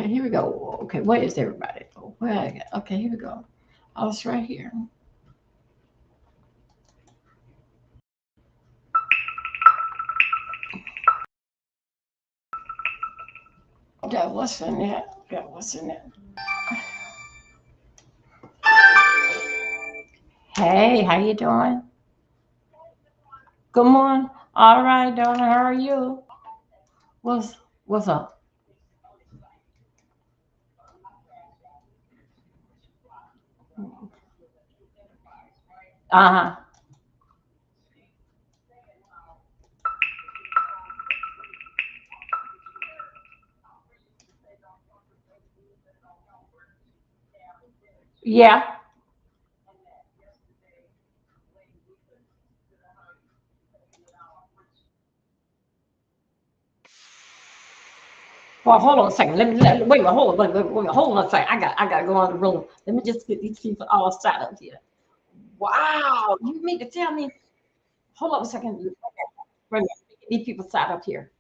Okay, here we go. Okay, where is everybody? Where? Okay, here we go. Oh, it's right here. Yeah, what's in there? Yeah, what's in there? Hey, how you doing? Good morning. All right, darling. How are you? What's up? Uh huh. Yeah. Well, hold on a second. Wait a minute. Hold on. Hold on a second. I got to go on the room. Let me just get these people all set up here. Wow. You mean to tell me? Hold on a second. Wait a minute. Get these people set up here.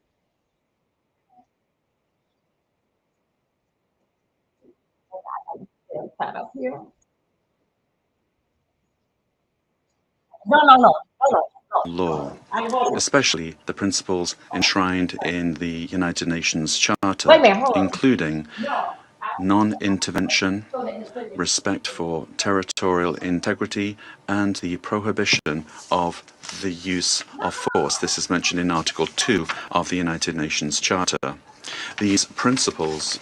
Set up here. No, no, no. Hold on. Law, Hold on. especially the principles enshrined in the United Nations Wait a Charter, minute. Hold on. including No. non-intervention, respect for territorial integrity, and the prohibition of the use of force. This is mentioned in Article 2 of the United Nations Charter. These principles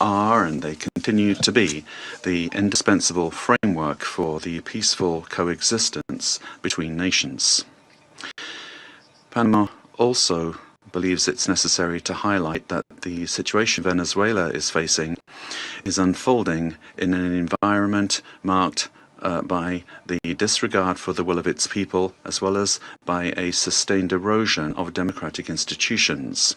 are, and they continue to be, the indispensable framework for the peaceful coexistence between nations. Panama also believes it's necessary to highlight that the situation Venezuela is facing is unfolding in an environment marked by the disregard for the will of its people, as well as by a sustained erosion of democratic institutions.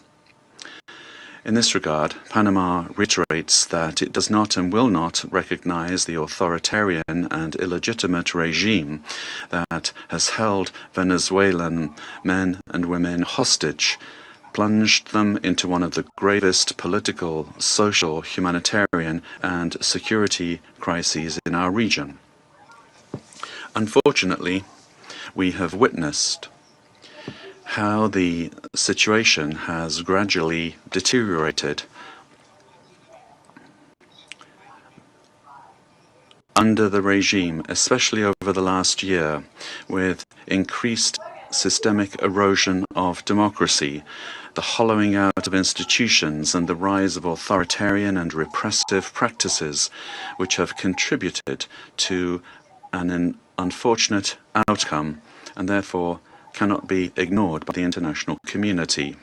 In this regard, Panama reiterates that it does not and will not recognize the authoritarian and illegitimate regime that has held Venezuelan men and women hostage, plunged them into one of the gravest political, social, humanitarian, and security crises in our region. Unfortunately, we have witnessed how the situation has gradually deteriorated under the regime, especially over the last year, with increased systemic erosion of democracy, the hollowing out of institutions, and the rise of authoritarian and repressive practices, which have contributed to an unfortunate outcome and therefore cannot be ignored by the international community.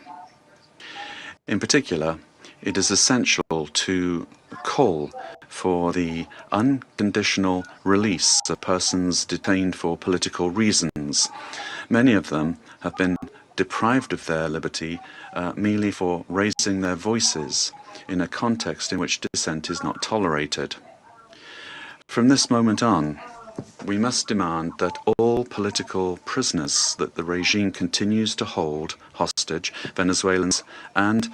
In particular, it is essential to call for the unconditional release of persons detained for political reasons. Many of them have been deprived of their liberty merely for raising their voices in a context in which dissent is not tolerated. From this moment on, we must demand that all political prisoners that the regime continues to hold hostage, Venezuelans and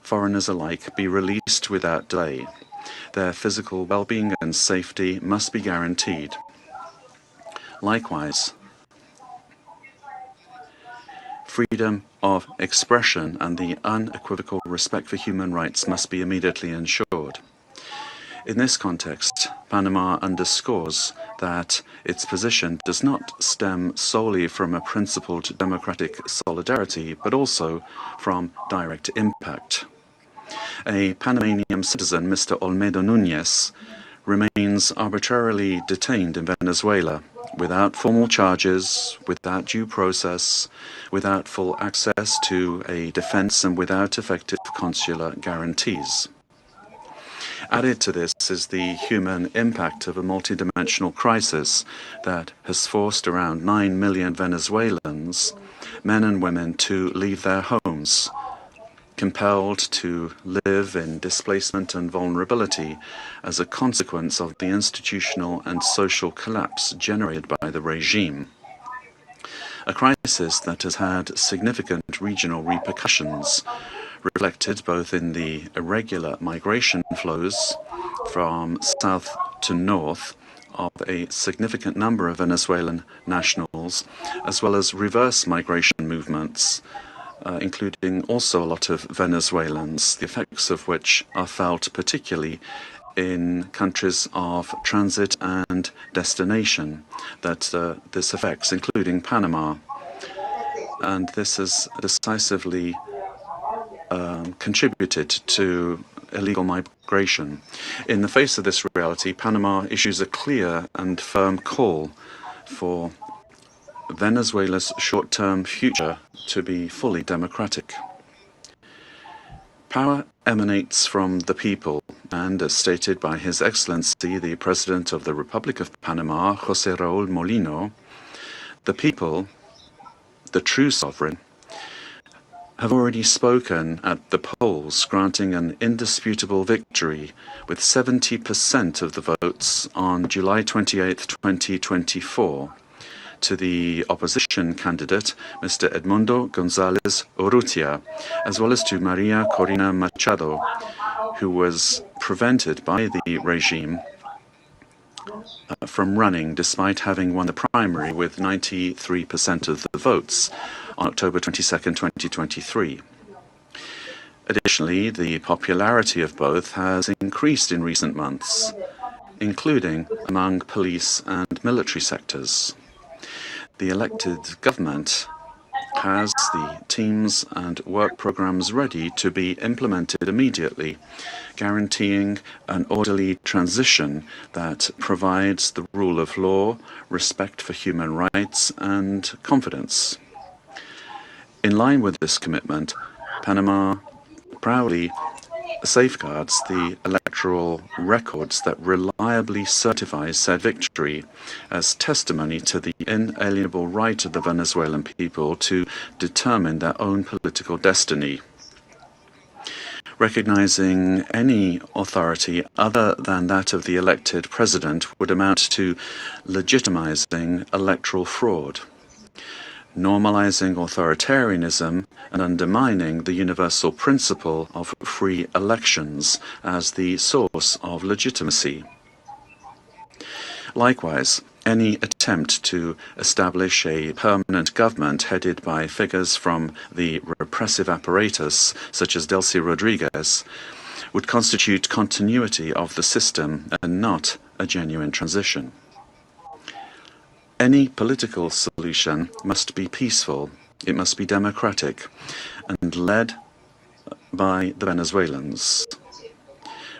foreigners alike, be released without delay. Their physical well-being and safety must be guaranteed. Likewise, freedom of expression and the unequivocal respect for human rights must be immediately ensured. In this context, Panama underscores that its position does not stem solely from a principled democratic solidarity, but also from direct impact. A Panamanian citizen, Mr. Olmedo Nunez, remains arbitrarily detained in Venezuela without formal charges, without due process, without full access to a defense, and without effective consular guarantees. Added to this is the human impact of a multidimensional crisis that has forced around 9 million Venezuelans, men and women, to leave their homes, compelled to live in displacement and vulnerability as a consequence of the institutional and social collapse generated by the regime. A crisis that has had significant regional repercussions, reflected both in the irregular migration flows from south to north of a significant number of Venezuelan nationals, as well as reverse migration movements, including also a lot of Venezuelans, the effects of which are felt particularly in countries of transit and destination that this affects, including Panama. And this has decisively contributed to illegal migration. In the face of this reality, Panama issues a clear and firm call for Venezuela's short-term future to be fully democratic. Power emanates from the people, and as stated by His Excellency, the President of the Republic of Panama, José Raúl Molino, the people, the true sovereign, have already spoken at the polls, granting an indisputable victory with 70% of the votes on July 28, 2024, to the opposition candidate, Mr. Edmundo González Urrutia, as well as to Maria Corina Machado, who was prevented by the regime from running despite having won the primary with 93% of the votes on October 22, 2023. Additionally, the popularity of both has increased in recent months, including among police and military sectors. The elected government has the teams and work programs ready to be implemented immediately, guaranteeing an orderly transition that provides the rule of law, respect for human rights, and confidence. In line with this commitment, Panama proudly safeguards the electoral records that reliably certify said victory as testimony to the inalienable right of the Venezuelan people to determine their own political destiny. Recognizing any authority other than that of the elected president would amount to legitimizing electoral fraud, normalizing authoritarianism and undermining the universal principle of free elections as the source of legitimacy. Likewise, any attempt to establish a permanent government headed by figures from the repressive apparatus, such as Delcy Rodriguez, would constitute continuity of the system and not a genuine transition. Any political solution must be peaceful, it must be democratic, and led by the Venezuelans,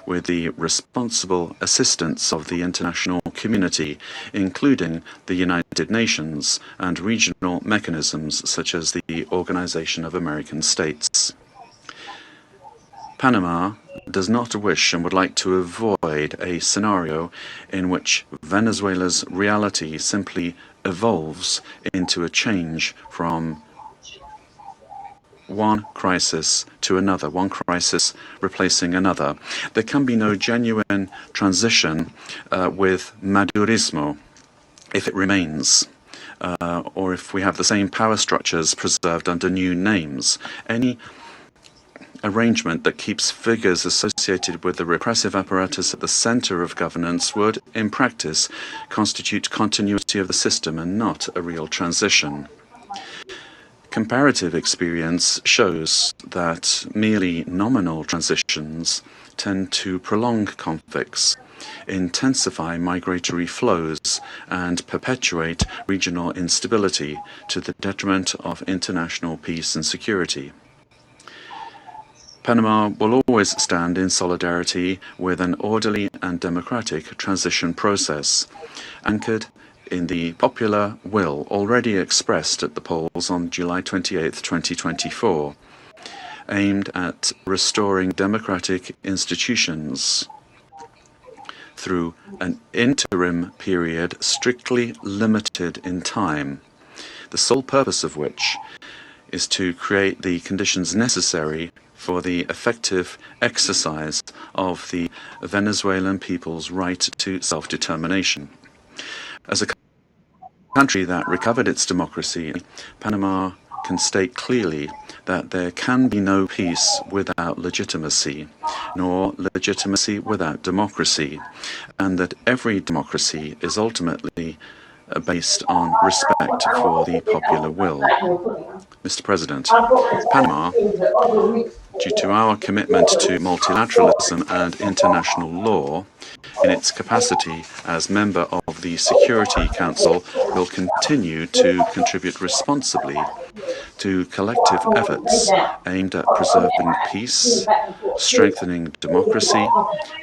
with the responsible assistance of the international community, including the United Nations and regional mechanisms such as the Organization of American States. Panama does not wish and would like to avoid a scenario in which Venezuela's reality simply evolves into a change from one crisis to another, one crisis replacing another. There can be no genuine transition with Madurismo if it remains, or if we have the same power structures preserved under new names. Any arrangement that keeps figures associated with the repressive apparatus at the center of governance would, in practice, constitute continuity of the system and not a real transition. Comparative experience shows that merely nominal transitions tend to prolong conflicts, intensify migratory flows, and perpetuate regional instability to the detriment of international peace and security. Panama will always stand in solidarity with an orderly and democratic transition process, anchored in the popular will already expressed at the polls on July 28, 2024, aimed at restoring democratic institutions through an interim period strictly limited in time, the sole purpose of which is to create the conditions necessary for the effective exercise of the Venezuelan people's right to self-determination. As a country that recovered its democracy, Panama can state clearly that there can be no peace without legitimacy, nor legitimacy without democracy, and that every democracy is ultimately based on respect for the popular will. Mr. President, Panama, due to our commitment to multilateralism and international law, in its capacity as member of the Security Council, will continue to contribute responsibly to collective efforts aimed at preserving peace, strengthening democracy,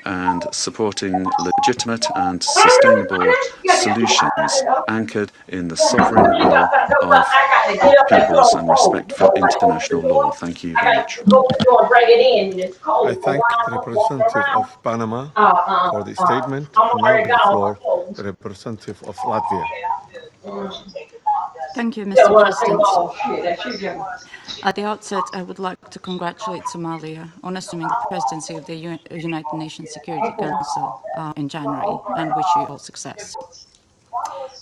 and supporting legitimate and sustainable solutions anchored in the sovereign will of peoples and respect for international law. Thank you very much. I thank the representative of Panama for the statement. And now give the floor to the representative of Latvia. Thank you, Mr. President. At the outset, I would like to congratulate Somalia on assuming the presidency of the United Nations Security Council in January, and wish you all success.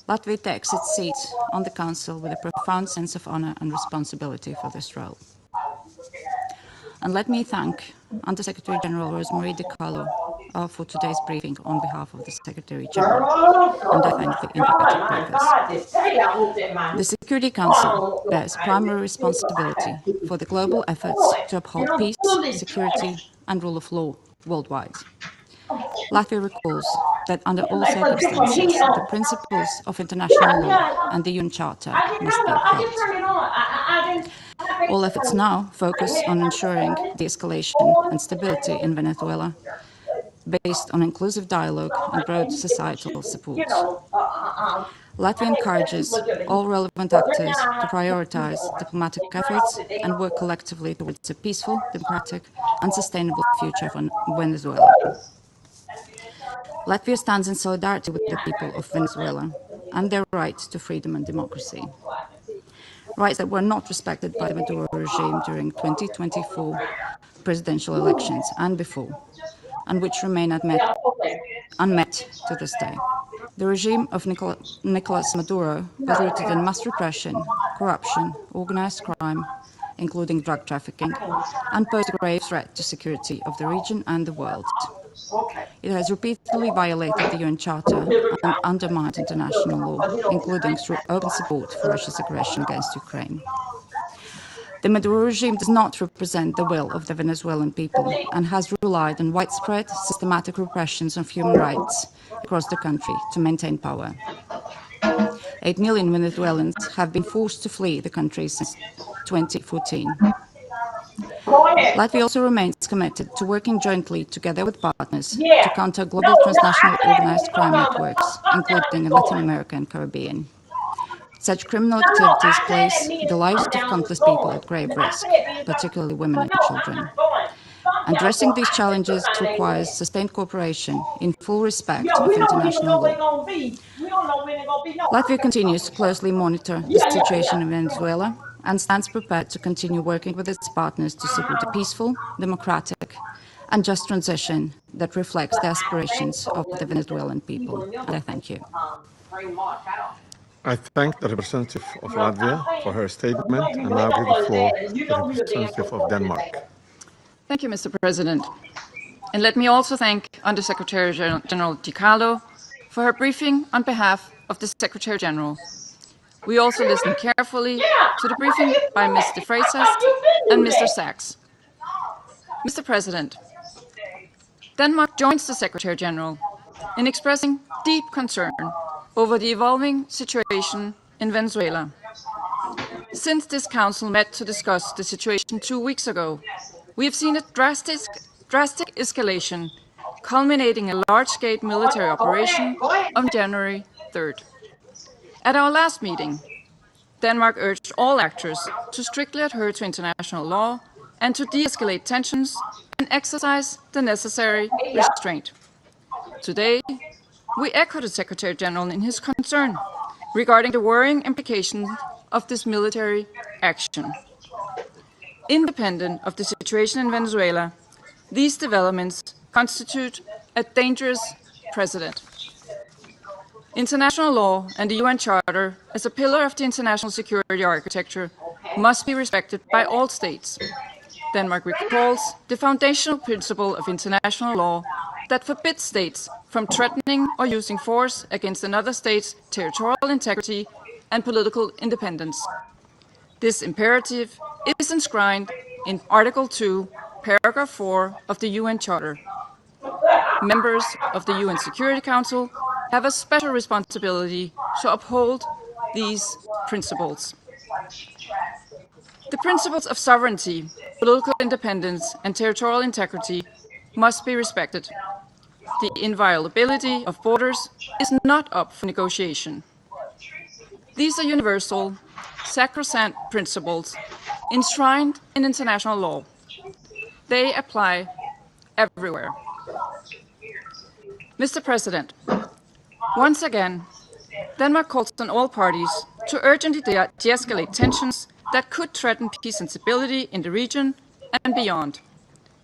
Latvia takes its seat on the Council with a profound sense of honor and responsibility for this role. And let me thank Under-Secretary General Rosemarie DiCarlo for today's briefing on behalf of the Secretary General, and I thank the invited briefers. The Security Council bears primary responsibility for the global efforts to uphold peace, security, and rule of law worldwide. Latvia recalls that under all circumstances, the principles of international law and the UN Charter must be upheld. All efforts now focus on ensuring de-escalation and stability in Venezuela, based on inclusive dialogue and broad societal support. Latvia encourages all relevant actors to prioritize diplomatic efforts and work collectively towards a peaceful, democratic, and sustainable future for Venezuela. Latvia stands in solidarity with the people of Venezuela and their right to freedom and democracy. Rights that were not respected by the Maduro regime during 2024 presidential elections and before, and which remain unmet to this day. The regime of Nicolas Maduro was rooted in mass repression, corruption, organized crime, including drug trafficking, and posed a grave threat to security of the region and the world. It has repeatedly violated the UN Charter and undermined international law, including through open support for Russia's aggression against Ukraine. The Maduro regime does not represent the will of the Venezuelan people and has relied on widespread, systematic repressions of human rights across the country to maintain power. 8 million Venezuelans have been forced to flee the country since 2014. Latvia also remains committed to working jointly together with partners to counter global transnational organized crime networks, including in Latin America and Caribbean. Such criminal activities place the lives of countless people at grave risk, particularly women and children. Addressing these challenges requires sustained cooperation in full respect of international law. Latvia continues to closely monitor the situation in Venezuela and stands prepared to continue working with its partners to support a peaceful, democratic, and just transition that reflects the aspirations of the Venezuelan people. And I thank you. I thank the representative of Latvia for her statement, and now give the floor to the representative of Denmark. Thank you, Mr. President. And let me also thank Under-Secretary General DiCarlo for her briefing on behalf of the Secretary General. We also listened carefully to the briefing by Mr. Freitas and Mr. Sachs. Mr. President, Denmark joins the Secretary General in expressing deep concern over the evolving situation in Venezuela. Since this Council met to discuss the situation 2 weeks ago, we have seen a drastic escalation, culminating in a large-scale military operation on January 3rd. At our last meeting, Denmark urged all actors to strictly adhere to international law and to de-escalate tensions and exercise the necessary restraint. Today, we echo the Secretary General in his concern regarding the worrying implications of this military action. Independent of the situation in Venezuela, these developments constitute a dangerous precedent. International law and the UN Charter, as a pillar of the international security architecture, must be respected by all states. Denmark recalls the foundational principle of international law that forbids states from threatening or using force against another state's territorial integrity and political independence. This imperative is enshrined in Article 2, Paragraph 4 of the UN Charter. Members of the UN Security Council have a special responsibility to uphold these principles. The principles of sovereignty, political independence, and territorial integrity must be respected. The inviolability of borders is not up for negotiation. These are universal, sacrosanct principles enshrined in international law. They apply everywhere. Mr. President, once again, Denmark calls on all parties to urgently de-escalate tensions that could threaten peace and stability in the region and beyond.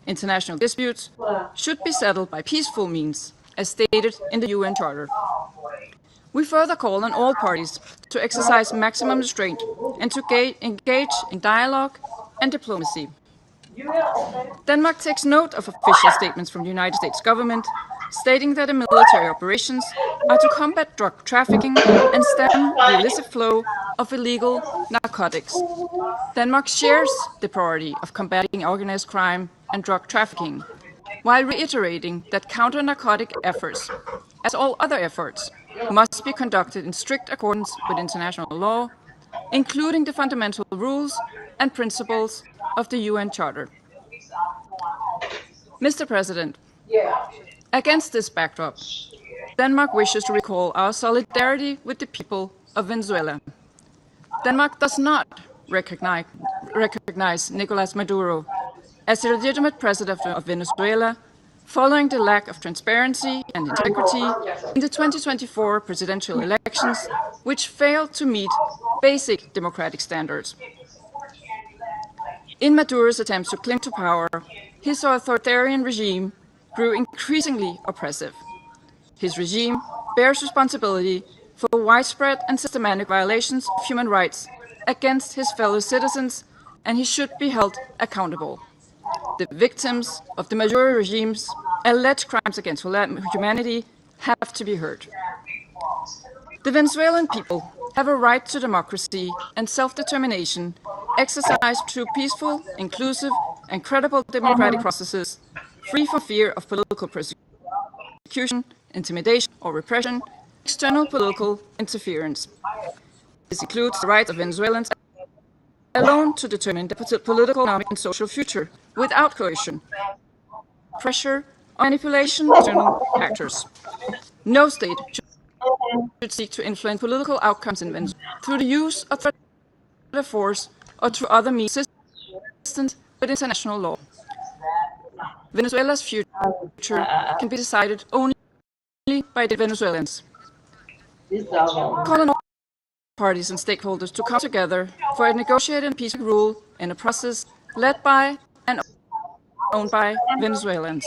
International disputes should be settled by peaceful means, as stated in the UN Charter. We further call on all parties to exercise maximum restraint and to engage in dialogue and diplomacy. Denmark takes note of official statements from the United States government stating that the military operations are to combat drug trafficking and stem the illicit flow of illegal narcotics. Denmark shares the priority of combating organized crime and drug trafficking, while reiterating that counter-narcotic efforts, as all other efforts, must be conducted in strict accordance with international law, including the fundamental rules and principles of the UN Charter. Mr. President, against this backdrop, Denmark wishes to recall our solidarity with the people of Venezuela. Denmark does not recognize Nicolás Maduro as the legitimate president of Venezuela following the lack of transparency and integrity in the 2024 presidential elections, which failed to meet basic democratic standards. In Maduro's attempts to cling to power, his authoritarian regime grew increasingly oppressive. His regime bears responsibility for widespread and systematic violations of human rights against his fellow citizens, and he should be held accountable. The victims of the Maduro regime's alleged crimes against humanity have to be heard. The Venezuelan people have a right to democracy and self-determination exercised through peaceful, inclusive, and credible democratic processes, free from fear of political persecution, intimidation, or repression, external political interference. This includes the right of Venezuelans alone to determine their political, economic, and social future without coercion, pressure, or manipulation of external actors. No state should seek to influence political outcomes in Venezuela through the use of threat, force, or through other means consistent with international law. Venezuela's future can be decided only by the Venezuelans. Call on all parties and stakeholders to come together for a negotiated and peaceful rule in a process led by and owned by Venezuelans.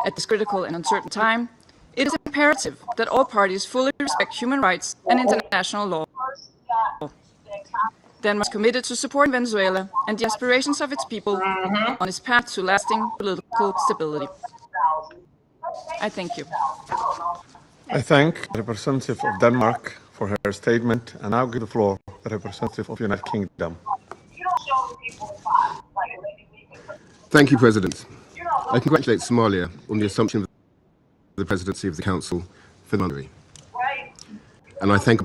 At this critical and uncertain time, it is imperative that all parties fully respect human rights and international law. Denmark is committed to supporting Venezuela and the aspirations of its people on its path to lasting political stability. I thank you. I thank the representative of Denmark for her statement, and now give the floor to the representative of the United Kingdom. Thank you, President. I congratulate Somalia on the assumption of the presidency of the Council for the Monday. And I thank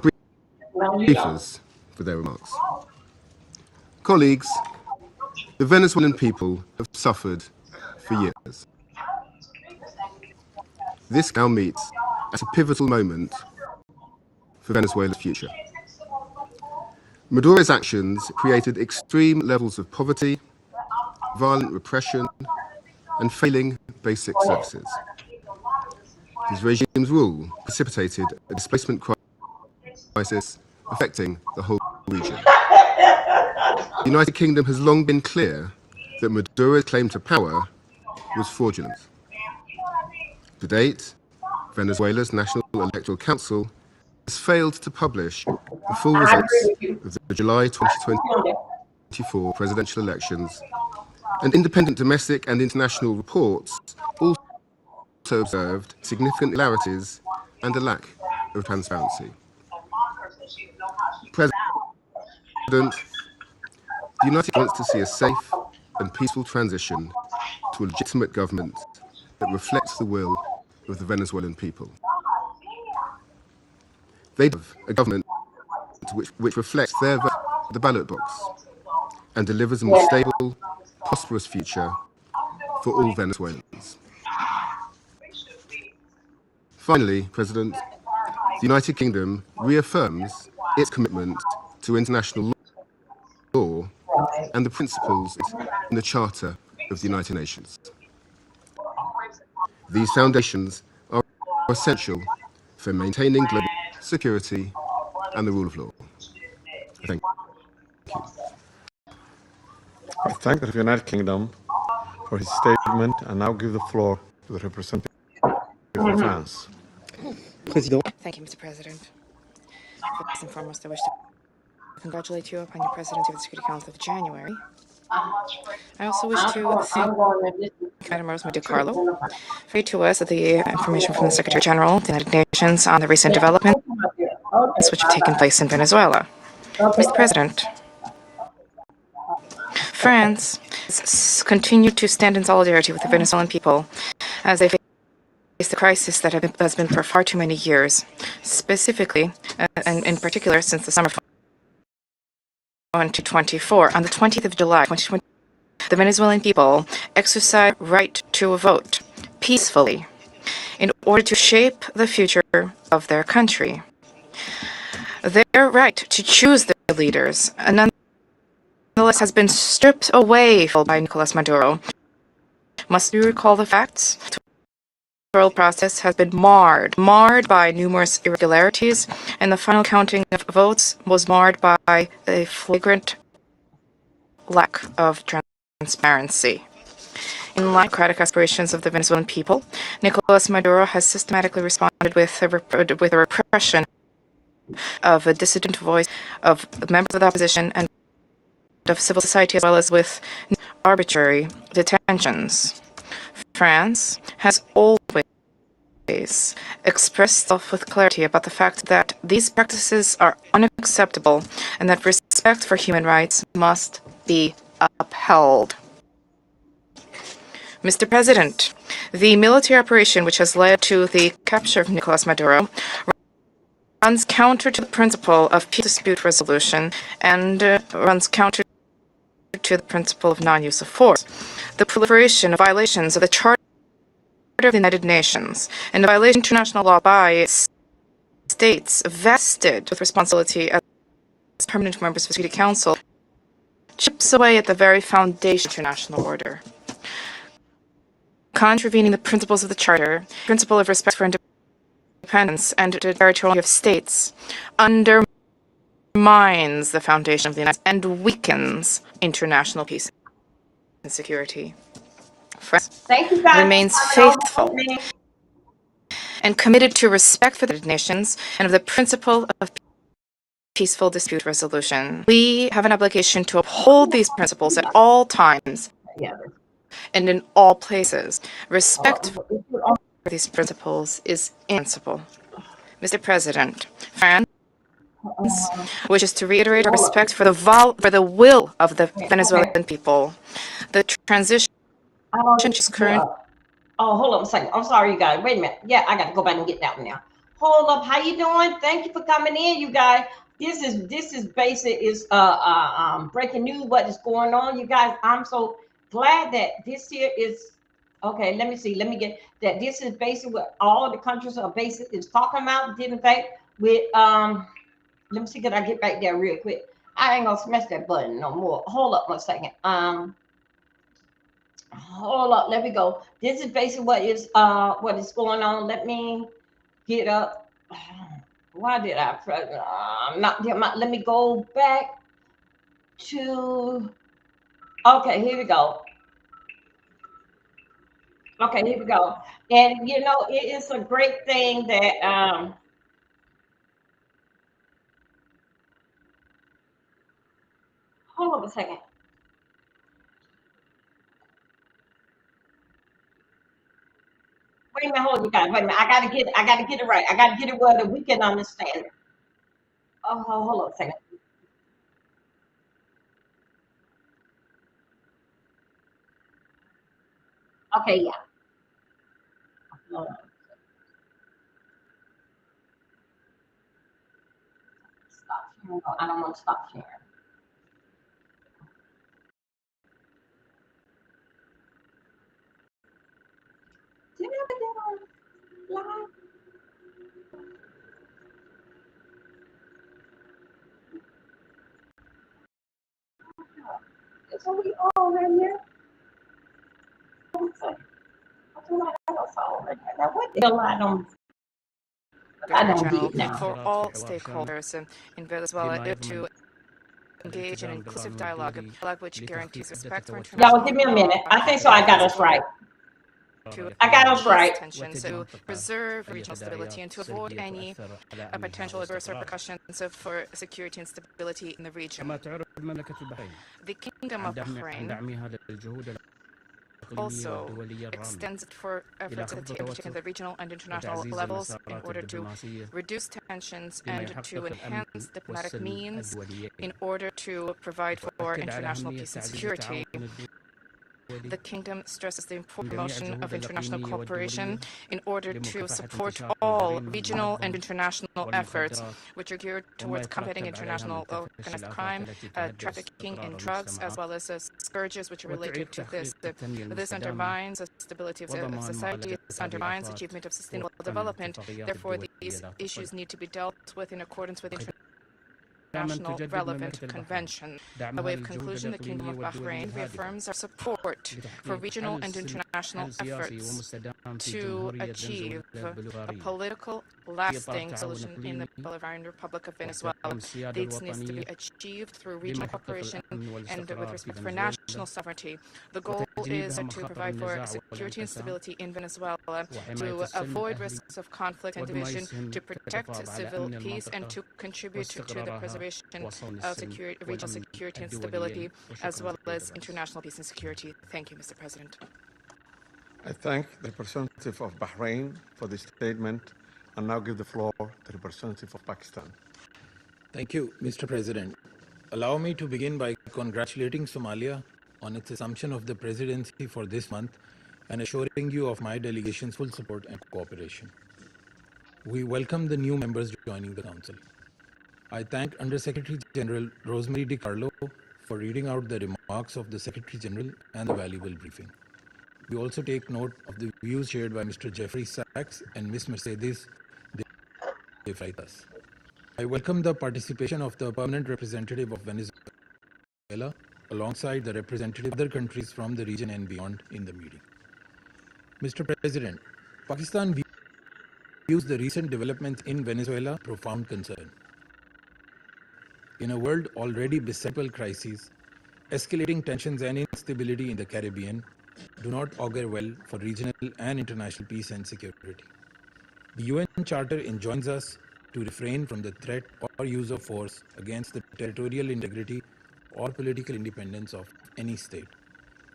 briefers for their remarks. Colleagues, the Venezuelan people have suffered for years. This now meets at a pivotal moment for Venezuela's future. Maduro's actions created extreme levels of poverty, violent repression, and failing basic services. His regime's rule precipitated a displacement crisis affecting the whole region. The United Kingdom has long been clear that Maduro's claim to power was fraudulent. To date, Venezuela's National Electoral Council has failed to publish the full results of the July 2020 2024 presidential elections, and independent domestic and international reports also observed significant irregularities and a lack of transparency. President, the United States wants to see a safe and peaceful transition to a legitimate government that reflects the will of the Venezuelan people. They deserve a government which reflects their vote at the ballot box and delivers a more stable, prosperous future for all Venezuelans. Finally, President, the United Kingdom reaffirms its commitment to international law and the principles in the Charter of the United Nations. These foundations are essential for maintaining global security and the rule of law. Thank you. I thank the United Kingdom for his statement and now give the floor to the representative of France. Thank you, Mr. President. First and foremost, I wish to congratulate you upon your presidency of the Security Council of January. I also wish to thank Madam Rosemary DiCarlo for reading to us the information from the Secretary General of the United Nations on the recent developments which have taken place in Venezuela. Mr. President, France has continued to stand in solidarity with the Venezuelan people as they face the crisis that has been for far too many years, specifically, and in particular, since the summer of 2024. On the 20th of July, 2020, the Venezuelan people exercised right to vote peacefully in order to shape the future of their country. Their right to choose their leaders, nonetheless, has been stripped away by Nicolas Maduro. Must we recall the facts? The electoral process has been marred by numerous irregularities, and the final counting of votes was marred by a flagrant lack of transparency. In line with the democratic aspirations of the Venezuelan people, Nicolas Maduro has systematically responded with a repression of a dissident voice, of members of the opposition, and of civil society, as well as with arbitrary detentions. France has always expressed itself with clarity about the fact that these practices are unacceptable and that respect for human rights must be upheld. Mr. President, the military operation which has led to the capture of Nicolas Maduro runs counter to the principle of peace dispute resolution and runs counter to the principle of non-use of force. The proliferation of violations of the Charter of the United Nations and a violation of international law by states vested with responsibility as permanent members of the Security Council chips away at the very foundation of international order. Contravening the principles of the Charter, principle of respect for independence and territoriality of states, undermines the foundation of the United States and weakens international peace and security. France remains faithful and committed to respect for the United Nations and of the principle of peaceful dispute resolution. We have an obligation to uphold these principles at all times and in all places. Respect for these principles is indispensable. Mr. President, France wishes to reiterate our respect for the will of the Venezuelan people. The transition is current. Oh, hold on a second. I'm sorry, you guys. Wait a minute. Yeah, I got to go back and get that one now. Hold up. How you doing? Thank you for coming in, you guys. This is basic. Is breaking news. What is going on, you guys? I'm so glad that this here is okay. Let me see. Let me get that. This is basically what all the countries are basically is talking about. Didn't they? With let me see. Could I get back there real quick? I ain't gonna smash that button no more. Hold up one second. Hold up, let me go. This is basically what is going on. Let me get up. Why did I press let me go back to okay, here we go. Okay, here we go. And you know, it is a great thing that Hold on a second. Wait a minute, hold on, you guys. Wait a minute. I gotta get it right. I gotta get it where that we can understand it. Oh, hold on a second. Okay, yeah. Hold on. Stop sharing. No, I don't want to stop sharing. Did I ever get on live? It's only all right here. I feel like I don't follow right now. What the hell I Secretary don't get General it now. for all stakeholders in Venezuela to engage in inclusive dialogue, a dialogue which guarantees respect for international Y'all give me a law minute. I think so. I got us right. to I got us ease right. tensions, to preserve regional stability, and to avoid any potential adverse repercussions for security and stability in the region. The Kingdom of Bahrain also extends for efforts undertaken at the regional and international levels in order to reduce tensions and to enhance diplomatic means in order to provide for international peace and security. The Kingdom stresses the promotion of international cooperation in order to support all regional and international efforts which are geared towards combating international organized crime, trafficking in drugs, as well as scourges which are related to this. This undermines the stability of society, this undermines achievement of sustainable development. Therefore, these issues need to be dealt with in accordance with international relevant convention. By way of conclusion, the Kingdom of Bahrain reaffirms our support for regional and international efforts to achieve a political, lasting solution in the Bolivarian Republic of Venezuela. This needs to be achieved through regional cooperation and with respect for national sovereignty. The goal is to provide for security and stability in Venezuela, to avoid risks of conflict and division, to protect civil peace, and to contribute to the preservation of regional security and stability, as well as international peace and security. Thank you, Mr. President. I thank the representative of Bahrain for this statement and now give the floor to the representative of Pakistan. Thank you, Mr. President. Allow me to begin by congratulating Somalia on its assumption of the presidency for this month and assuring you of my delegation's full support and cooperation. We welcome the new members joining the Council. I thank Under-Secretary General Rosemary DiCarlo for reading out the remarks of the Secretary General and the valuable briefing. We also take note of the views shared by Mr. Jeffrey Sachs and Ms. Mercedes de Freitas. I welcome the participation of the permanent representative of Venezuela alongside the representative of other countries from the region and beyond in the meeting. Mr. President, Pakistan views the recent developments in Venezuela with profound concern. In a world already beset by crises, escalating tensions and instability in the Caribbean do not augur well for regional and international peace and security. The UN Charter enjoins us to refrain from the threat or use of force against the territorial integrity or political independence of any state.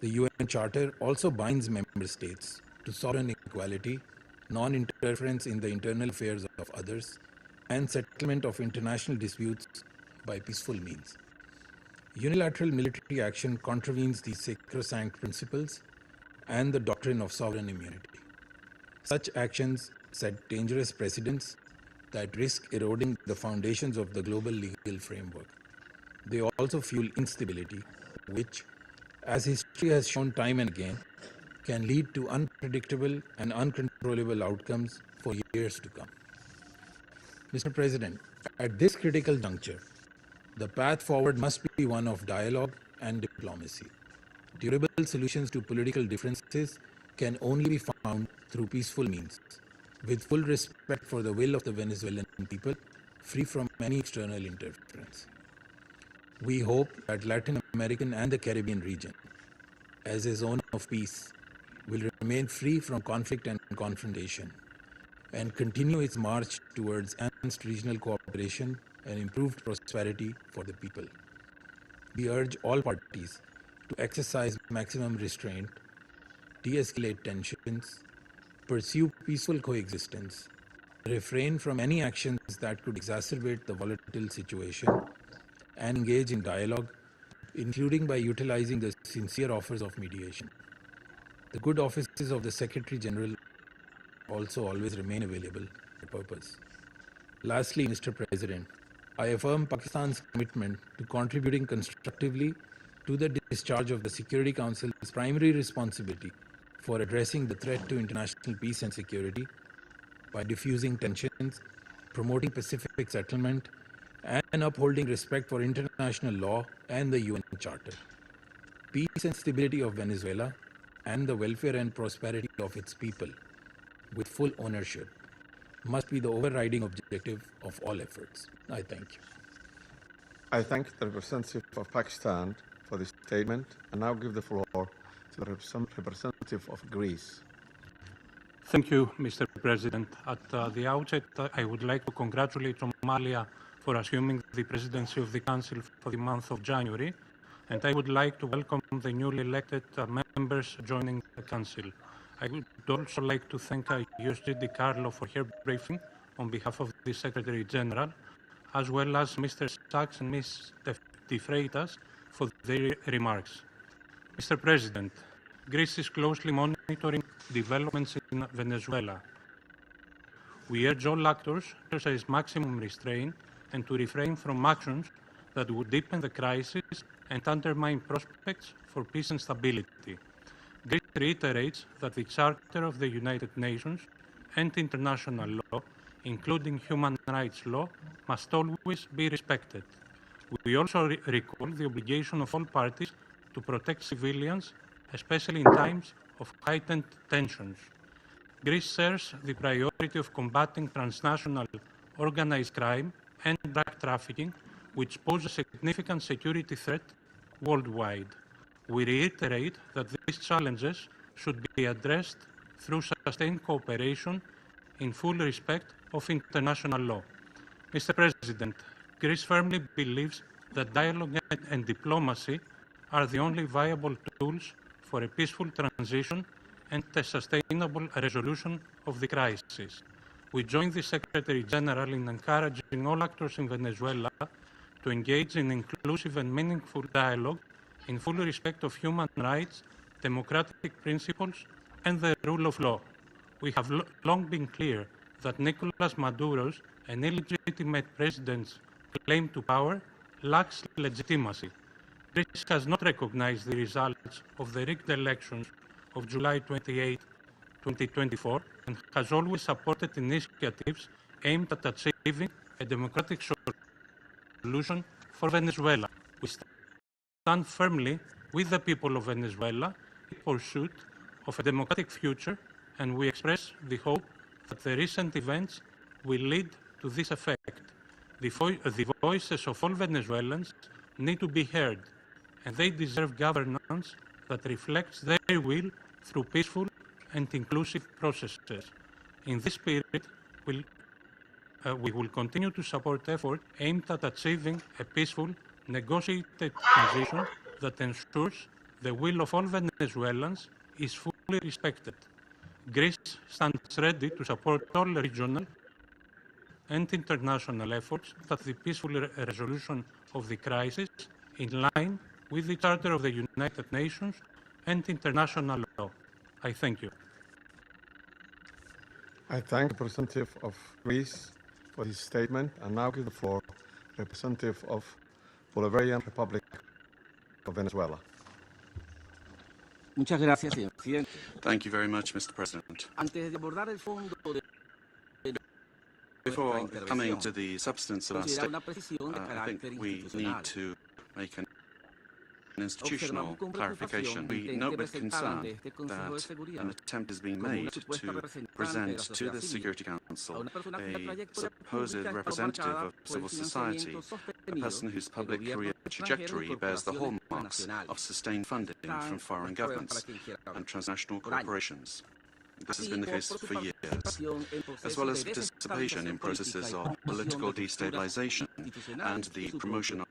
The UN Charter also binds member states to sovereign equality, non-interference in the internal affairs of others, and settlement of international disputes by peaceful means. Unilateral military action contravenes these sacrosanct principles and the doctrine of sovereign immunity. Such actions set dangerous precedents that risk eroding the foundations of the global legal framework. They also fuel instability, which, as history has shown time and again, can lead to unpredictable and uncontrollable outcomes for years to come. Mr. President, at this critical juncture, the path forward must be one of dialogue and diplomacy. Durable solutions to political differences can only be found through peaceful means, with full respect for the will of the Venezuelan people, free from any external interference. We hope that Latin American and the Caribbean region, as a zone of peace, will remain free from conflict and confrontation and continue its march towards enhanced regional cooperation and improved prosperity for the people. we urge all parties to exercise maximum restraint, de-escalate tensions, pursue peaceful coexistence, refrain from any actions that could exacerbate the volatile situation, and engage in dialogue, including by utilizing the sincere offers of mediation. The good offices of the Secretary General also always remain available for the purpose. Lastly, Mr. President, I affirm Pakistan's commitment to contributing constructively to the discharge of the Security Council's primary responsibility for addressing the threat to international peace and security by diffusing tensions, promoting pacific settlement, and upholding respect for international law and the UN Charter. Peace and stability of Venezuela and the welfare and prosperity of its people, with full ownership, must be the overriding objective of all efforts. I thank you. I thank the representative of Pakistan for this statement and now give the floor to the representative of Greece. Thank you, Mr. President. At the outset, I would like to congratulate Somalia for assuming the presidency of the Council for the month of January, and I would like to welcome the newly elected members joining the Council. I would also like to thank USG DiCarlo for her briefing on behalf of the Secretary General, as well as Mr. Sachs and Ms. De Freitas for their remarks. Mr. President, Greece is closely monitoring developments in Venezuela. We urge all actors to exercise maximum restraint and to refrain from actions that would deepen the crisis and undermine prospects for peace and stability. Greece reiterates that the Charter of the United Nations and international law, including human rights law, must always be respected. We also recall the obligation of all parties to protect civilians, especially in times of heightened tensions. Greece shares the priority of combating transnational organized crime and drug trafficking, which pose a significant security threat worldwide. We reiterate that these challenges should be addressed through sustained cooperation in full respect of international law. Mr. President, Greece firmly believes that dialogue and diplomacy are the only viable tools for a peaceful transition and a sustainable resolution of the crisis. We join the Secretary General in encouraging all actors in Venezuela to engage in inclusive and meaningful dialogue in full respect of human rights, democratic principles, and the rule of law. We have long been clear that Nicolas Maduro's and illegitimate president's claim to power lacks legitimacy. Greece has not recognized the results of the rigged elections of July 28, 2024, and has always supported initiatives aimed at achieving a democratic solution for Venezuela. We stand firmly with the people of Venezuela in pursuit of a democratic future, and we express the hope that the recent events will lead to this effect. The voices of all Venezuelans need to be heard, and they deserve governance that reflects their will through peaceful and inclusive processes. In this spirit, we will continue to support efforts aimed at achieving a peaceful, negotiated transition that ensures the will of all Venezuelans is fully respected. Greece stands ready to support all regional and international efforts at the peaceful resolution of the crisis in line with the Charter of the United Nations and international law. I thank you. I thank the representative of Greece for his statement and now give the floor to the representative of Bolivarian Republic of Venezuela. Muchas gracias, señor presidente. Thank you very much, Mr. President. Antes de abordar el fondo de Before coming to the substance of our considerar una statement, precisión de I carácter think we institucional. need to make an institutional Observamos con clarification. preocupación We el note intento with presentaban de concern este Consejo de that Seguridad an attempt is being como una made supuesta to representante de present la to sociedad the civil Security a Council una persona cuya a trayectoria supposed pública está representative marcada of por el civil society, financiamiento a sostenido person whose de public gobiernos career extranjeros y trajectory bears the corporaciones hallmarks transnacionales. of sustained funding Están from foreign las pruebas governments para quien quiera and transnational por años. corporations. This has Así been the como case por su for years, participación en as procesos well de as participation in desestabilización política processes y of construcción political de estructuras destabilization and institucionales the y su promotion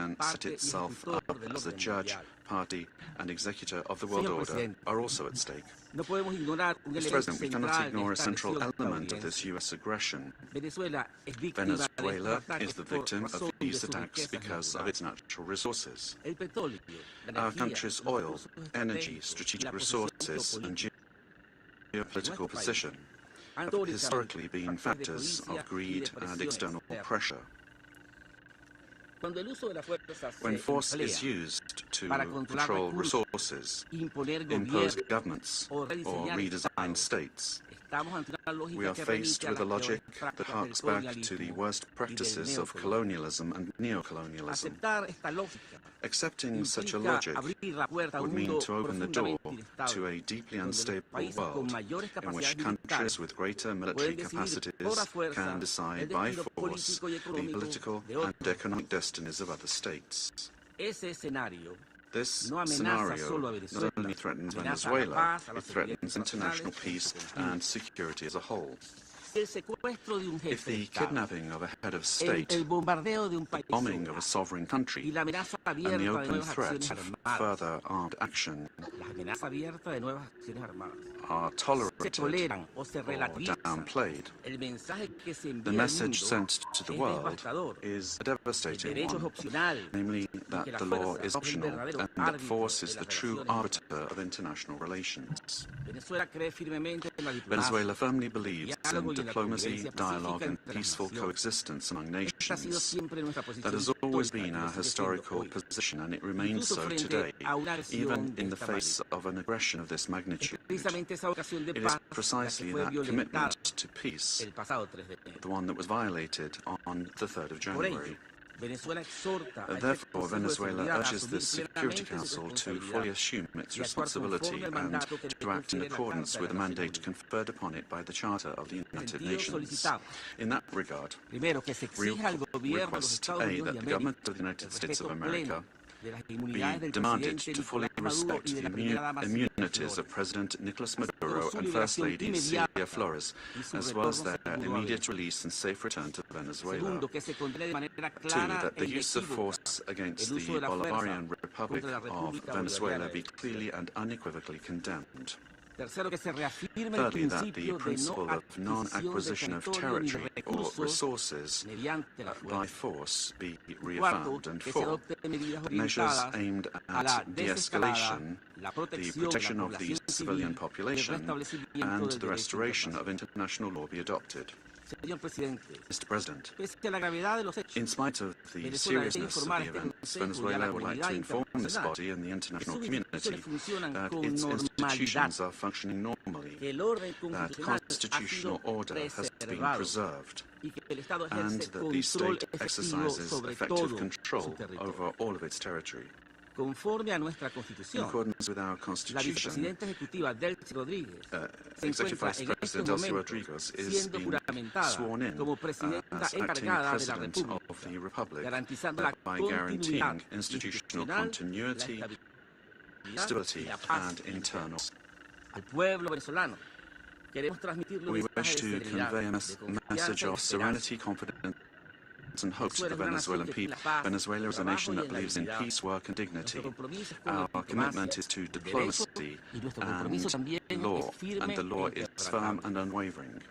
can set itself up as a judge, party and executor of the world order are also at stake. No podemos ignorar un Mr. elemento President, we cannot central de ignore a esta central agresión element of estadounidense. this U.S. aggression. Venezuela es víctima de estos Venezuela ataques is the por victim of razón de these sus attacks riquezas because of naturales. its natural resources. El petróleo, la Our energía, country's los oil, recursos energy, estratégicos, strategic la posición resources, and geopolítica geopolitical position have históricamente historically been factors factores de of greed codicia y de and presión external externa. pressure. Cuando el uso de la fuerza When se force is emplea used to para controlar control recursos, resources, imponer impose gobiernos governments, o or rediseñar redesign estados, states, estamos ante una lógica we are que faced remite a with a las logic peores that prácticas del harks back to the colonialismo worst y del practices of neocolonialismo. colonialism and neocolonialism. Aceptar esta lógica Accepting such a implica logic abrir la puerta a would un mean mundo to open the door profundamente to inestable, a deeply donde los unstable países con world mayores in which capacidades countries militares with greater military pueden decidir por la capacities fuerza can el decide by destino force político y the económico political de and otros economic países. destinies of other states. Ese escenario This no amenaza scenario solo a not Venezuela, only threatens amenaza a la Venezuela, paz, a la it seguridad threatens international internacionales peace and security as a whole. El secuestro de un If jefe de the Estado, kidnapping of a head of el state, bombardeo de un the país bombing of a sovereign y country, la amenaza and the abierta de open nuevas threat acciones of armadas, further armed action la amenaza abierta de nuevas acciones armadas, are se tolerated toleran o se or relativizan, downplayed, el mensaje que se the envía al message mundo sent to the es world devastador. is a El devastating derecho es one, opcional, namely y que that la the law fuerza is es el optional verdadero and that árbitro force de is the las true relaciones arbiter of international relations. Venezuela cree firmemente en la Venezuela diplomacia, firmly believes diálogo in y en la diplomacy, convivencia dialogue, pacífica and entre las peaceful naciones. coexistence among Esta ha sido nations. siempre nuestra That posición has always histórica y been lo our sigue siendo historical hoy, position, and it remains incluso so frente today, a una even agresión de in the esta face magnitud. of an aggression of this Es magnitude. precisamente esa ocasión de It is paz la que precisely fue that violentada commitment to peace, el pasado 3 de enero. the one that was violated on the 3rd of Por ello, January. Venezuela exhorta a este Therefore, Consejo de Venezuela Seguridad a urges the asumir Security plenamente su Council to responsabilidad fully assume its y actuar responsibility conforme al and mandato que le to act in confiere la accordance Carta with de the las Naciones mandate Unidas. conferred upon it by the Charter of the En United sentido, Nations. solicitamos, In that regard, primero, que se we exija al gobierno de los request Estados A, Unidos that de the América government of the el United States of respeto America pleno de las be inmunidades del demanded presidente to fully Nicolás Maduro respect y de the la primera dama Silvia immunities of Flores, President Nicolas así como Maduro su and First liberación Lady inmediata Silvia Flores, y su as well as retorno their seguro a immediate Venezuela. release and safe return to Venezuela. Segundo, que se condene de manera Two, clara that e the use of inequívoca force against el uso the de la fuerza Bolivarian Republic contra la of República Venezuela Bolivariana be de clearly Venezuela. and unequivocally condemned. Tercero, que se reafirme el Thirdly, that the principio de no principle of adquisición de non-acquisition of territorio ni territory or recursos resources mediante la by fuerza. force be Cuarto, reaffirmed. And que se four, adopten medidas that measures orientadas aimed a la at de-escalation, desescalada, la the protección de protection la of the población civilian civil y el population, restablecimiento and del the derecho restoration of internacional. international law be adopted. Señor presidente, Mr. President, pese a la gravedad de los hechos, in spite of the Venezuela desea seriousness of informar the a este events, Consejo y a Venezuela la would like to comunidad inform this internacional body and the que international sus community instituciones funcionan that con its normalidad, institutions are functioning normally, que el orden that constitucional ha constitutional sido order has been preservado preserved, y que el Estado and ejerce that the control state efectivo exercises sobre effective todo su control territorio. over all of its territory. Conforme a nuestra In Constitución, accordance with our la Constitution, vicepresidenta ejecutiva Delcy Rodríguez se Executive encuentra Vice en estos President Delcy momentos Rodriguez is siendo being juramentada sworn in como presidenta as acting encargada de la President República, of the Republic, garantizando la by guaranteeing continuidad institutional institucional, continuity, la estabilidad stability, y la paz and internal. al pueblo venezolano. Queremos transmitirle un We mensaje wish de to serenidad, convey a de message confianza y of de esperanza. serenity, confidence, and hope to the Venezuelan people. Venezuela is a nation that believes in peace, work, and dignity. Our commitment is to diplomacy and law, and the law is firm and unwavering.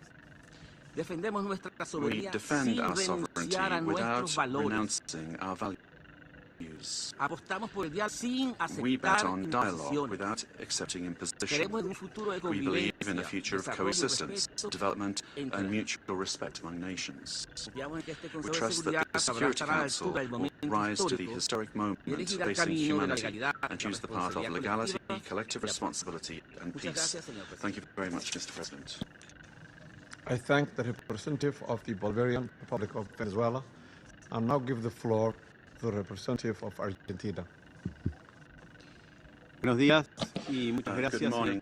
Defendemos nuestra We soberanía defend sin our sovereignty renunciar a nuestros without valores. renouncing our values. Apostamos por el diálogo sin We bet aceptar on dialogue imposiciones. without accepting imposition. Queremos un futuro de We believe in a convivencia, future of desarrollo y coexistence, respeto development, entre and mutual respect among nations. Confiamos en que este We Consejo de trust that Seguridad the sabrá Security estar a la Council altura del will momento rise to the histórico historic y moment elegir el facing camino de la humanity legalidad, and la choose the path of responsabilidad legality, colectiva collective y la paz. responsibility, and Muchas peace. gracias, señor presidente. Thank you very much, Mr. President. I thank the representative of the Bolivarian Republic of Venezuela and now give the floor to the representative of Argentina. Buenos días y muchas gracias. Good morning,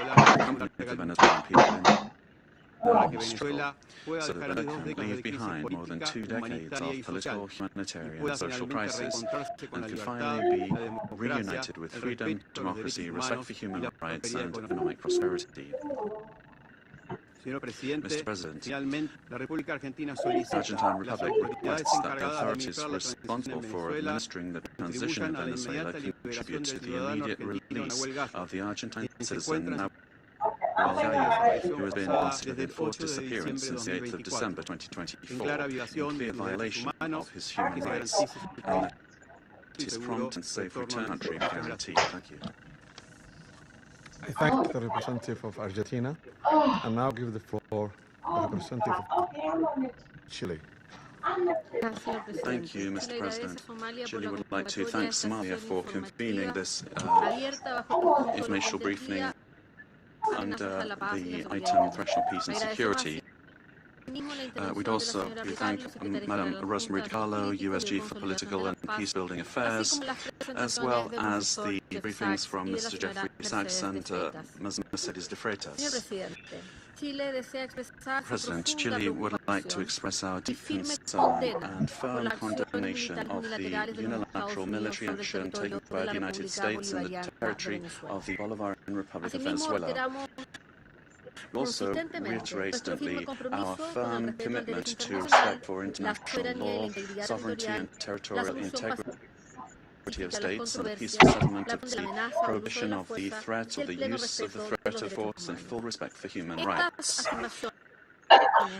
accompany the Venezuelan people in para que their struggle, Venezuela pueda so that dejar they de 2 can décadas de leave crisis behind more than política, 2 decades humanitaria y of political, social, y humanitarian, pueda and social finalmente crisis, reencontrarse con and la can libertad, finally be la democracia, reunited with el freedom, respeto a los derechos democracy, respect humanos for y human la rights, prosperidad and económica. economic prosperity. Señor Mr. Presidente, President, finalmente, la República Argentina the solicita Argentine las Republic autoridades requests that the encargadas de authorities administrar la transición responsible en for Venezuela administering the transition in contribuyan a la Venezuela inmediata liberación contribute to del the ciudadano immediate argentino release Nahuel Gallo, of the Argentine quien se citizen encuentra Gallev, who has been on desde el enforced 8 de disappearance diciembre de since the 8th of 2024, December en 2024, clara in violación clear de los derechos violation humanos, of his que human se rights, garantice su and that y his seguro prompt and safe retorno return a country Venezuela. guaranteed. Thank you. I thank the representative of Argentina and now give the floor to the representative of Chile. Thank you, Mr. President. Chile would like to thank Somalia for convening this informational briefing under the item Threshold Peace and Security. We'd also thank Madam Rosemary DiCarlo, USG for Political and Peace-Building Affairs, as well as the briefings from Mr. Jeffrey Sachs and Ms. Mercedes de Freitas. President, Chile would like to express our deep concern and firm condemnation of the unilateral military action taken by the United States in the territory of the Bolivarian Republic of Venezuela. We also reiterate constantly our firm commitment to respect for international law, sovereignty and territorial integrity of states, and the peaceful settlement of the prohibition of the threat or the use of the threat of force, and full respect for human rights.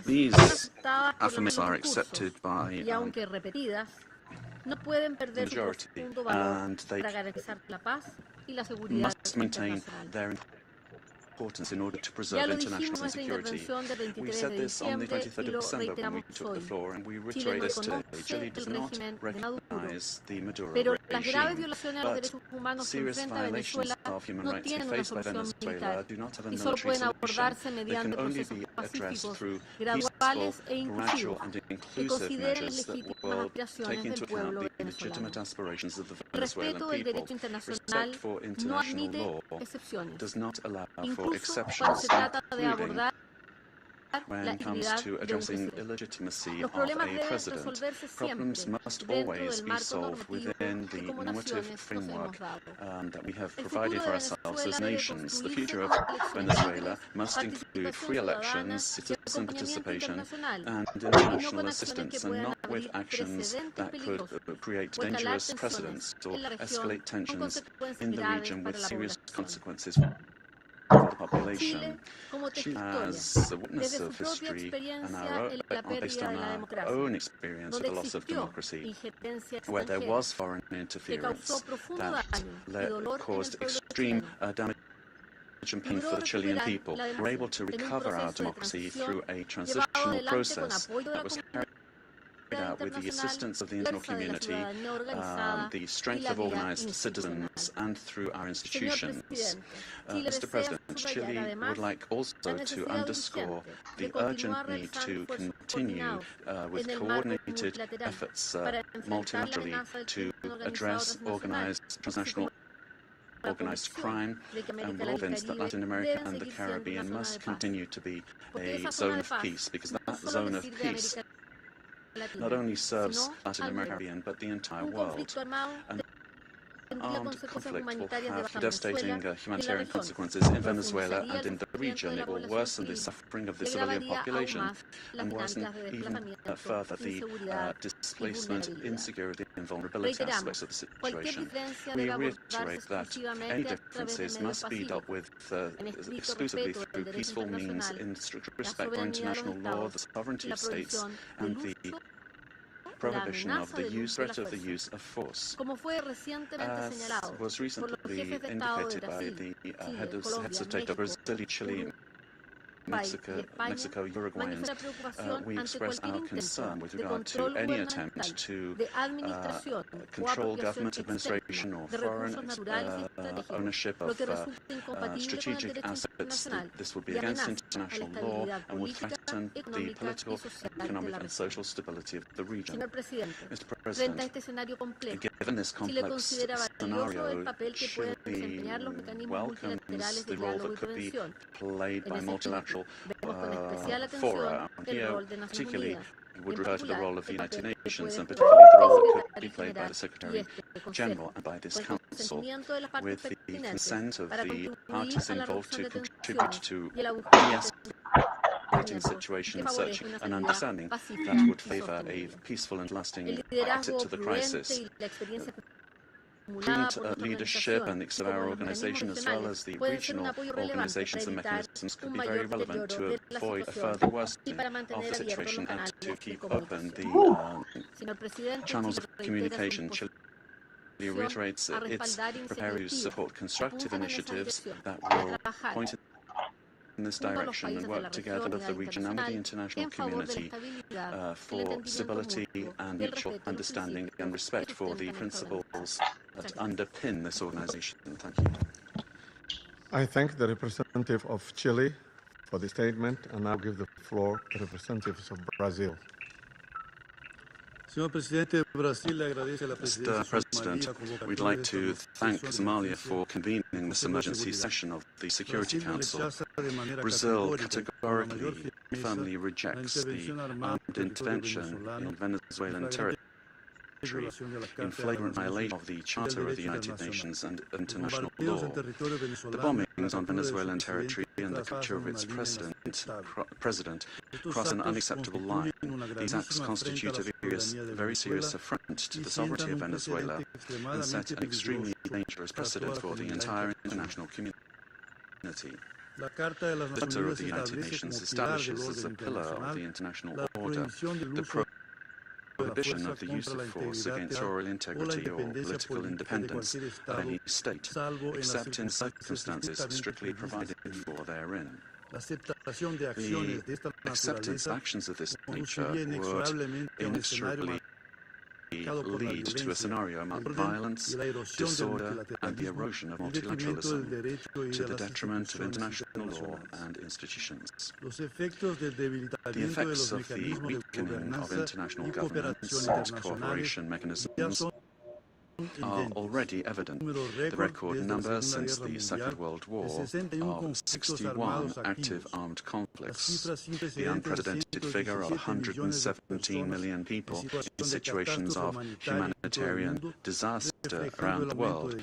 These affirmations are accepted by the majority, and they must maintain their importance in order to preserve international security. We said this on the 23rd of December when we took the floor, and we reiterate this today. Chile does not recognize the Maduro regime, but serious violations of human rights faced by Venezuela do not have a military solution. They can only be addressed through peaceful, gradual and inclusive measures that will take into account the legitimate aspirations of the Venezuelan people. Respect for international law does not allow for exceptions, including when it comes to addressing illegitimacy of a president. Problems must always be solved within the normative framework that we have provided for ourselves as nations. The future of Venezuela must include free elections, citizen participation, and international assistance, and not with actions that could create dangerous precedents or escalate tensions in the region with serious consequences for the population. Chile, as a witness of history and based on our own experience of the loss of democracy, where there was foreign interference that caused extreme damage and pain for the Chilean people, were able to recover our democracy through a transitional process that was carried out with the assistance of the international community, the strength of organized citizens, and through our institutions. Mr. President, Chile would like also to underscore the urgent need to continue with coordinated efforts multilaterally to address transnational organized crime, and we're convinced that Latin America and the Caribbean must continue to be a zone of peace, because that zone of peace not only serves Latin America, but the entire world. An armed conflict will have devastating humanitarian consequences in Venezuela and in the region. It will worsen the suffering of the civilian population and worsen even further the displacement, insecurity and vulnerability aspects of the situation. We reiterate that any differences must be dealt with exclusively through peaceful means in strict respect for international law, the sovereignty of states, and the prohibition of the threat of the use of force. As was recently indicated by the heads of state of Brazil, Chile, Mexico, Uruguayans, we express our concern with regard to any attempt to control government administration or foreign ownership of strategic assets. This would be against international law and would threaten the political, economic and social stability of the region. Mr. President, given this complex scenario, Chile welcomes the role that could be played by multilateral fora. Here, particularly, would refer to the role of the United Nations, and particularly the role that could be played by the Secretary General and by this Council, with the consent of the parties involved to contribute to de-escalating the situation and searching an understanding that would favour a peaceful and lasting exit to the crisis. brilliant leadership and of our organization, as well as the regional organizations and mechanisms, could be very relevant to avoid a further worsening of the situation and to keep open the channels of communication. Chile reiterates its preparedness to support constructive initiatives that will point in this direction and work together with the region and with the international community for stability and mutual understanding and respect for the principles that underpin this organization. Thank you. I thank the representative of Chile for the statement and now give the floor to representatives of Brazil. Mr. President, we'd like to thank Somalia for convening this emergency session of the Security Council. Brazil categorically, firmly rejects the armed intervention in Venezuelan territory in flagrant violation of the Charter of the United Nations and international law. The bombings on Venezuelan territory and the capture of its president cross an unacceptable line. These acts constitute a very serious affront to the sovereignty of Venezuela and set an extremely dangerous precedent for the entire international community. The Charter of the United Nations establishes as a pillar of the international order the prohibition of the use of force against territorial integrity or political independence of any state, except in circumstances strictly provided for therein. The acceptance of actions of this nature would inexorably lead to a scenario marked violence, disorder, and the erosion of multilateralism to the detriment of international law and institutions. The effects of the weakening of international governance and cooperation mechanisms are already evident. The record number since the Second World War of 61 active armed conflicts, the unprecedented figure of 117 million people in situations of humanitarian disaster around the world,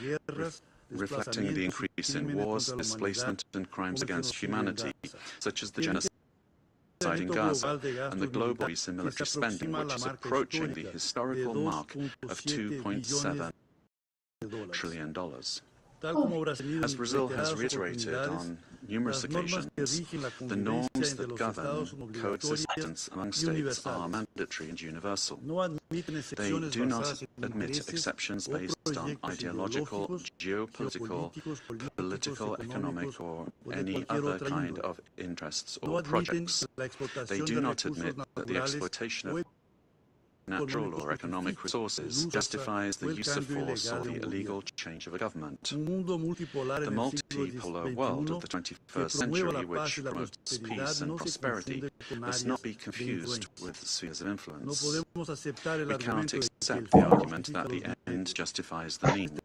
reflecting the increase in wars, displacement, and crimes against humanity, such as the genocide in Gaza, and the global increase in military spending, which is approaching the historical mark of $2.7 trillion. As Brazil has reiterated on numerous occasions, the norms that govern coexistence among states are mandatory and universal. They do not admit exceptions based on ideological, geopolitical, political, economic, or any other kind of interests or projects. They do not admit that the exploitation of natural or economic resources justifies the use of force or the illegal change of a government. The multipolar world of the 21st century, which promotes peace and prosperity, must not be confused with spheres of influence. We cannot accept the argument that the end justifies the means.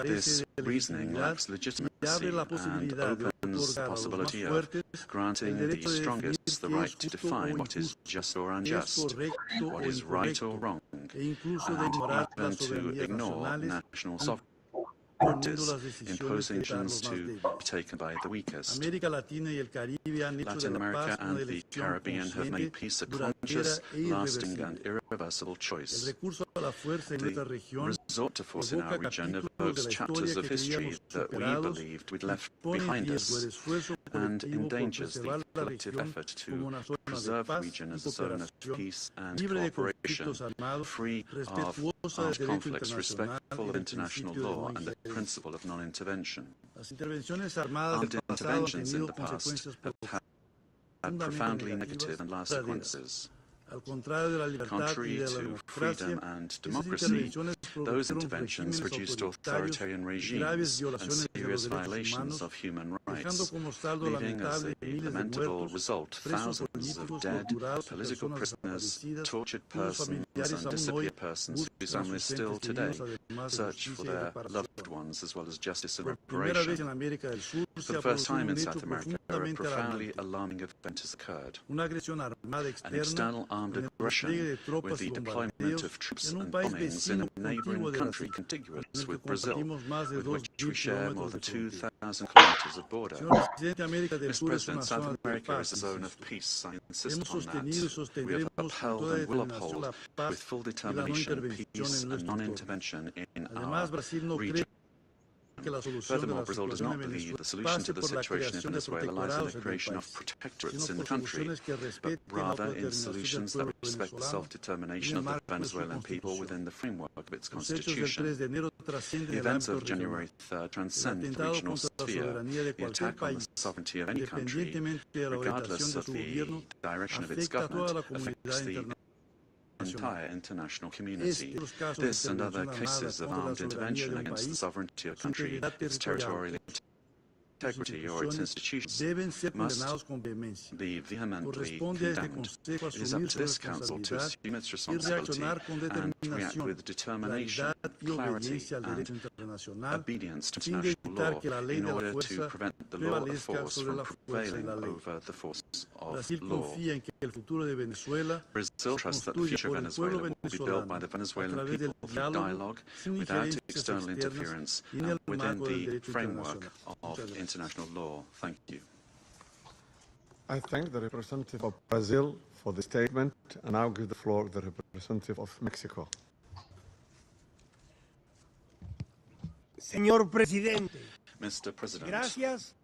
This reasoning lacks legitimacy and opens the possibility of granting the strongest the right to define what is just or unjust, what is right or wrong, and even to ignore national sovereignty, imposing actions to be taken by the weakest. Latin America and the Caribbean have made peace a conscious, lasting, and irreversible choice. The resort to force in our region evokes chapters of history that we believed we'd left behind us and endangers the collective effort to preserve the region as a zone of peace and cooperation, free of armed conflicts, respectful of international law and the principle of non-intervention. Armed interventions in the past have had profoundly negative and lasting consequences. Contrary to freedom and democracy, those interventions produced authoritarian regimes and serious violations of human rights, leaving as a lamentable result thousands of dead, political prisoners, tortured persons, and disappeared persons whose families still today search for their loved loved ones, as well as justice and Por primera vez en reparation. América del Sur For se the ha first producido time in un hecho South America, a profundamente profoundly alarmante, alarming event has occurred. una agresión armada An externa external armed con el despliegue aggression de tropas with y the deployment bombardeos of troops en un and país bombings in vecino a neighboring contiguo de country Brasil, contiguous con el que with Brazil, compartimos más de with which 2.000 we share more kilómetros than de frontera. 2,000 kilometers of border. Señor Presidente, América del Mr. Sur es una President, South zona de America paz, is a zone of insisto. peace. I insist Hemos upon sostenido y that. We have sostendremos con upheld toda and will determinación uphold la with paz full y la no determination intervención peace en and nuestro entorno. non-intervention in Además, our Brasil no cree region. que la solución de Furthermore, la Brazil does situación en not believe Venezuela the solution to pase the por la situation in creación de Venezuela lies in protectorados the en el creation of país, protectorates sino in the por country, soluciones que but respeten la rather in autodeterminación del solutions that pueblo respect the venezolano self-determination en of el the marco de su Venezuelan people constitución. within the framework of its Los hechos del constitution. 3 de enero trascienden The el events ámbito of January regional. 3rd El transcend the atentado regional contra la sphere. soberanía de The cualquier attack on the país, sovereignty of any country, independientemente de la orientación regardless de of su the gobierno, direction of its afecta a toda government, la affects comunidad the internacional. entire international community. Estos casos de This and other intervención armada cases of contra la armed soberanía intervention de un against the país, sovereignty of a su country, integridad its territorial, territorial sus integrity or its instituciones institutions deben ser must condenados con vehemencia. be vehemently Corresponde a este condemned. Consejo It is up asumir to su this Council to responsabilidad assume its y responsibility reaccionar con and react determinación, with determination, claridad y clarity, obediencia al and derecho internacional, obedience to sin de international evitar law que la ley in de la order to fuerza prevent the law of prevalezca force sobre from la fuerza y prevailing la ley. over the force of Brasil law. confía en que el futuro de Venezuela Brazil se trusts that the construya future of por el pueblo Venezuela will be built by venezolano the a Venezuelan través del people through diálogo, dialogue, sin without injerencias external externas interference, y en and el within marco del the derecho framework internacional. of Muchas gracias. international law. Thank you. I thank the representative of Brazil for the statement and now give the floor to the representative of Mexico. Señor presidente, Mr. President, gracias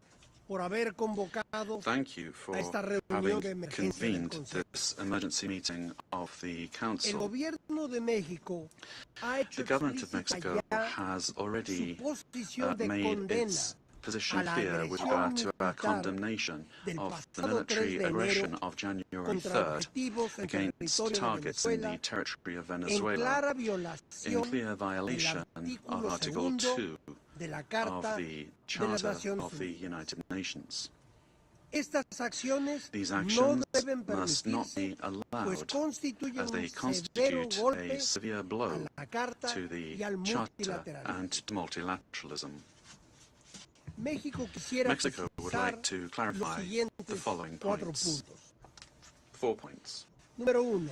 por haber convocado thank you for a esta having reunión de emergencia del convened Consejo. this emergency meeting of the El Council. gobierno de México ha hecho The government of explícita Mexico ya has already su posición de made condena its position a la clear with agresión regard to our militar condemnation del of the pasado 3 military de aggression enero of January contra 3rd objetivos en against territorio de targets in the Venezuela territory of en Venezuela, clara in violación clear del violation of artículo Article segundo 2 de la of Carta the de las Charter Naciones of the Unidas. United Nations. Estas acciones These no actions deben must not permitirse, be pues allowed, constituyen as they un severo constitute a golpe severe a blow la Carta to the y al Charter multilateralismo. and to multilateralism. México quisiera Mexico would precisar like to los clarify the siguientes following 4 points. puntos. 4 points. Número 1.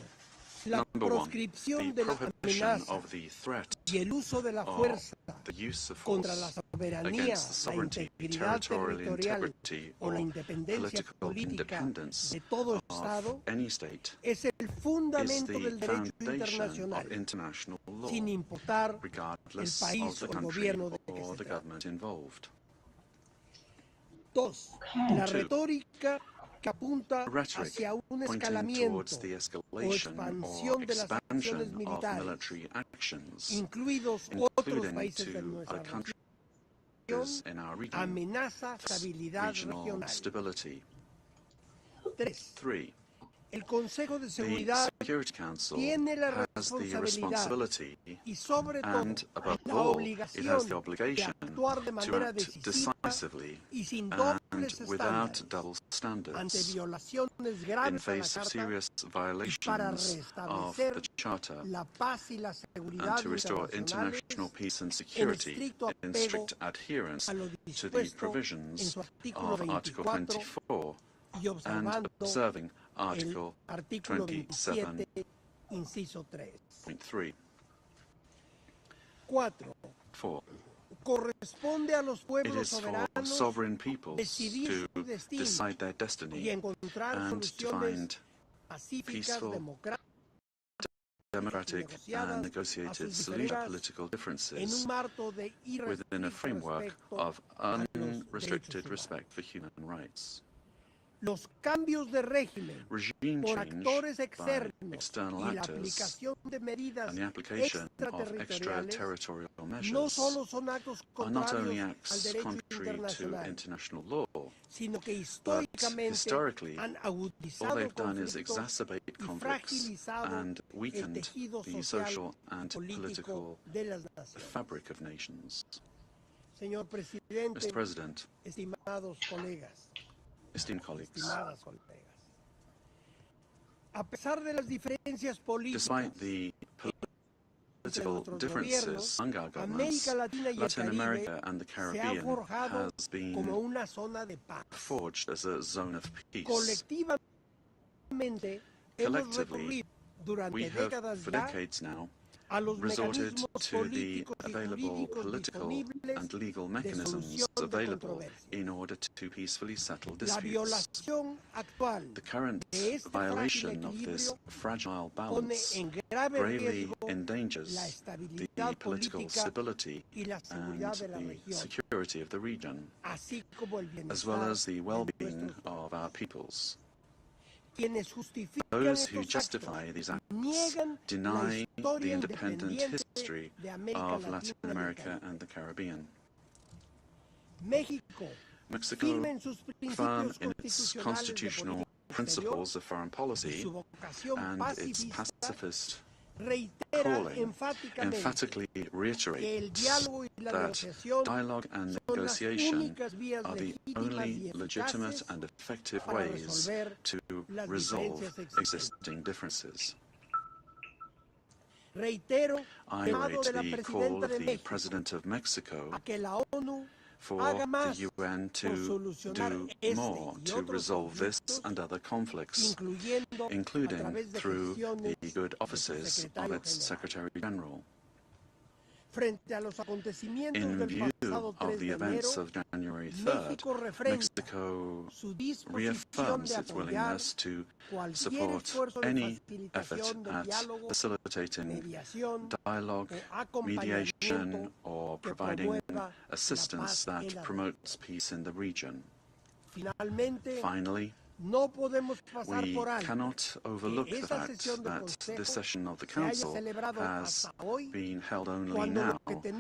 La Number 1, proscripción the de la prohibition amenaza of the threat y el uso de la of fuerza the use of contra la force soberanía, against the la sovereignty, integridad territorial territorial integrity, o la or independencia political política independence de todo of Estado any state es el is fundamento the del derecho foundation internacional, of international law, sin importar el regardless país of the o el country gobierno de que or se the trate. government involved. 2. La Two. retórica que apunta Rhetoric hacia un pointing escalamiento towards the o escalation or expansión de las acciones expansion of militares, military actions, incluidos otros including países de to nuestra other countries región, in our region, amenaza estabilidad regional regional. stability. 3. 3. El Consejo de The Seguridad Security Council tiene la has the responsabilidad responsibility y sobre todo and, above la all, it has obligación the de obligation actuar de to manera act decisiva decisively y sin and dobles without estándares double ante standards violaciones in graves a la face of Carta serious y para violations of restablecer the Charter la paz y la and seguridad to restore internacionales international peace and en security estricto in apego strict adherence a lo to the dispuesto en provisions su artículo of Article 24 24 y and observando observing el Article artículo 27.3. 27, inciso 3. 4. 4. Corresponde a los It pueblos is for soberanos sovereign peoples decidir to su destino decide their y destiny encontrar and to soluciones find pacíficas, peaceful, democratic and negociadas negotiated a sus solution to diferencias political en differences un marco de within a irrestricto framework respeto of a los unrestricted derechos respect for human rights. Los cambios de régimen Regime por change actores by externos external y la actors aplicación de medidas and the application of extraterritoriales extraterritorial no measures solo son actos are not only contrarios al acts derecho contrary to internacional, international law, sino que but históricamente historically han all agudizado they've done is conflictos exacerbate y conflicts fragilizado and el weakened tejido the social social and y político political de las naciones. fabric of nations. Señor presidente, Mr. President, estimados colegas, esteemed colleagues, estimadas colegas, a pesar de las diferencias políticas despite the political differences among our governments, Latin America and the Caribbean has been forged as a zone of peace. Collectively, we have, for decades now, resorted to the available political and legal mechanisms available in order to peacefully settle disputes. The current violation of this fragile balance gravely endangers the political stability and the security of the region, as well as the well-being of our peoples. Those who justify these acts deny the independent history of Latin America and the Caribbean. Mexico, firm in its constitutional principles of foreign policy and its pacifist calling, emphatically reiterates that dialogue and negotiation are the only legitimate and effective ways to resolve existing differences. I reiterate the call of the President of Mexico for the UN to do more to resolve this and other conflicts, including through the good offices of its Secretary General. In view of the events of January 3rd, Mexico reaffirms its willingness to support any effort at facilitating dialogue, mediation, or providing assistance that promotes peace in the region. Finally, we cannot overlook the fact that this session of the Council has been held only now, when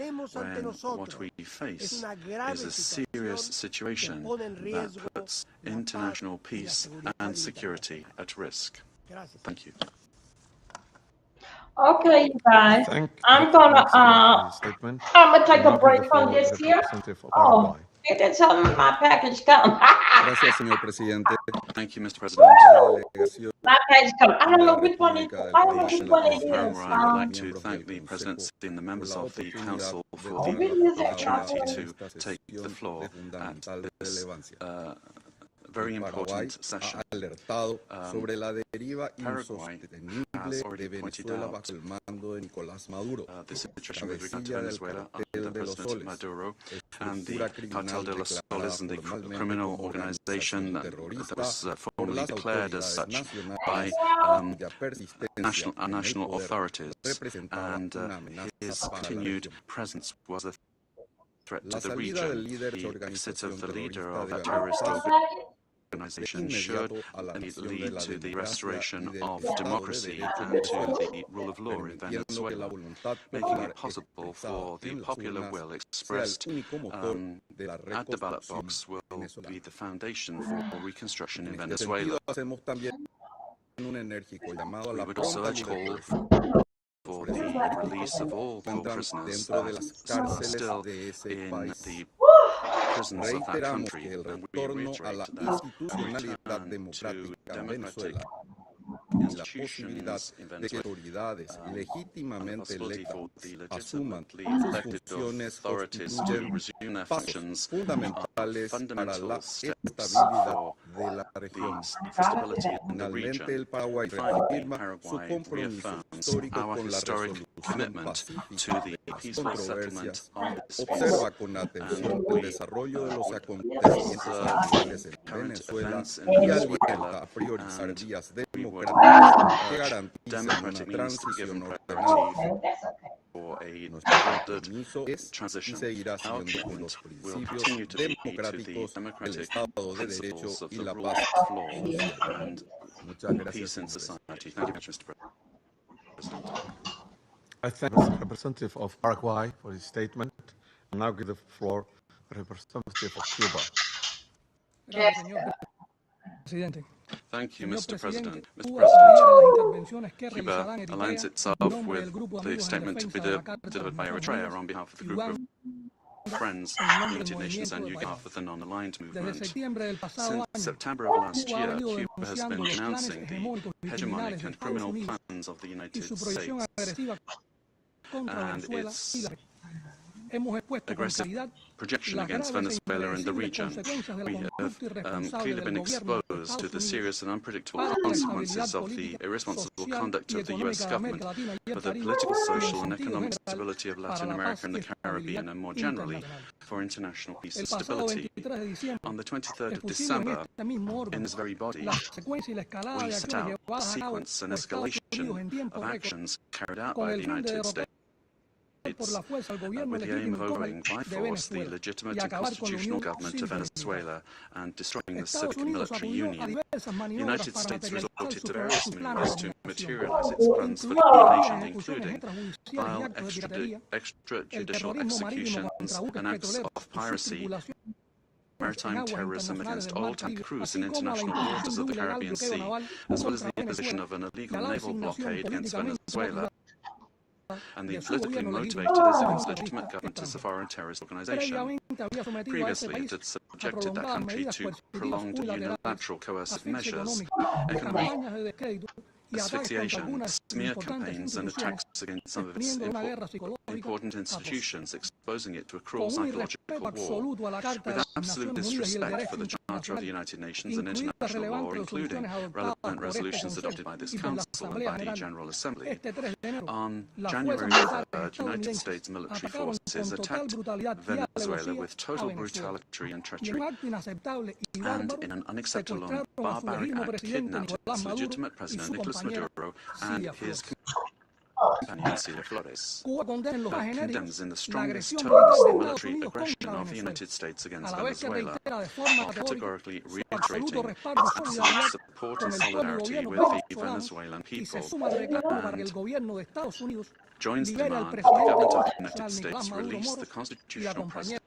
what we face is a serious situation that puts international peace and security at risk. Thank you. Okay, you guys. I'm gonna take a break from this here. Oh, it didn't tell me my package come. Gracias, señor presidente. Thank you, Mr. President. My package come. I don't know which one it is. I don't know which one it is. I would like to thank the presidency and the members of the Council for the opportunity to take the floor at this very important session. Paraguay has already pointed out the situation with regard to Venezuela under President Maduro and the Cartel de los Soles and the criminal organization that was formally declared as such by national authorities, and his continued presence was a threat to the region. The exit of the leader of that terrorist organization should lead to the restoration of democracy and to the rule of law in Venezuela, making it possible for the popular will expressed at the ballot box will be the foundation for reconstruction in Venezuela. We would also urge call for the release of all prisoners that are still in the prisons of that country, and we reiterate that return to democratic institutions in Venezuela, and the possibility for the legitimately elected authorities to resume their functions are fundamental steps for stability in the region. Finally, Paraguay reaffirms our historic commitment to the peaceful settlement of disputes and we observe current events in Venezuela, and we would urge democratic means to be given priority for a ordered transition. Our commitment will continue to be to the democratic principles of the rule of law and peace in society. Thank you, Mr. President. I thank the representative of Paraguay for his statement, and now give the floor to the representative of Cuba. Thank you, Mr. President. Mr. President, Cuba aligns itself with the statement to be delivered by Eritrea on behalf of the group of friends, United Nations, and on behalf of the non-aligned movement. Since September of last year, Cuba has been denouncing the hegemonic and criminal plans of the United States and its aggressive projection against Venezuela and the region. We have clearly been exposed to the serious and unpredictable consequences of the irresponsible conduct of the U.S. government for the political, social and economic stability of Latin America and the Caribbean, and more generally for international peace and stability. On the 23rd of December, in this very body, we set out a sequence and escalation of actions carried out by the United States with the aim of overthrowing by force the legitimate and constitutional government of Venezuela and destroying the civic and military union. The United States resorted to various means to materialize its plans for domination, including vile extrajudicial executions and acts of piracy, maritime terrorism against oil-time crews in international waters of the Caribbean Sea, as well as the imposition of an illegal naval blockade against Venezuela and the politically motivated as against legitimate government as a foreign terrorist organization. Previously, it had subjected that country to prolonged unilateral coercive measures, economic asphyxiation, smear campaigns and attacks against some of its important institutions, exposing it to a cruel psychological war. With absolute disrespect for the Charter of the United Nations and international law, including relevant resolutions adopted by this Council and by the General Assembly, on January 3rd, United States military forces attacked Venezuela with total brutality and treachery, and in an unacceptable and barbaric act kidnapped its legitimate president, Nicolas Maduro, and his companion Celia Flores. Cuba condemns in the strongest terms the military aggression of the United States against Venezuela, while categorically reiterating its absolute support and solidarity with the Venezuelan people, and joins the demand that the government of the United States release the constitutional president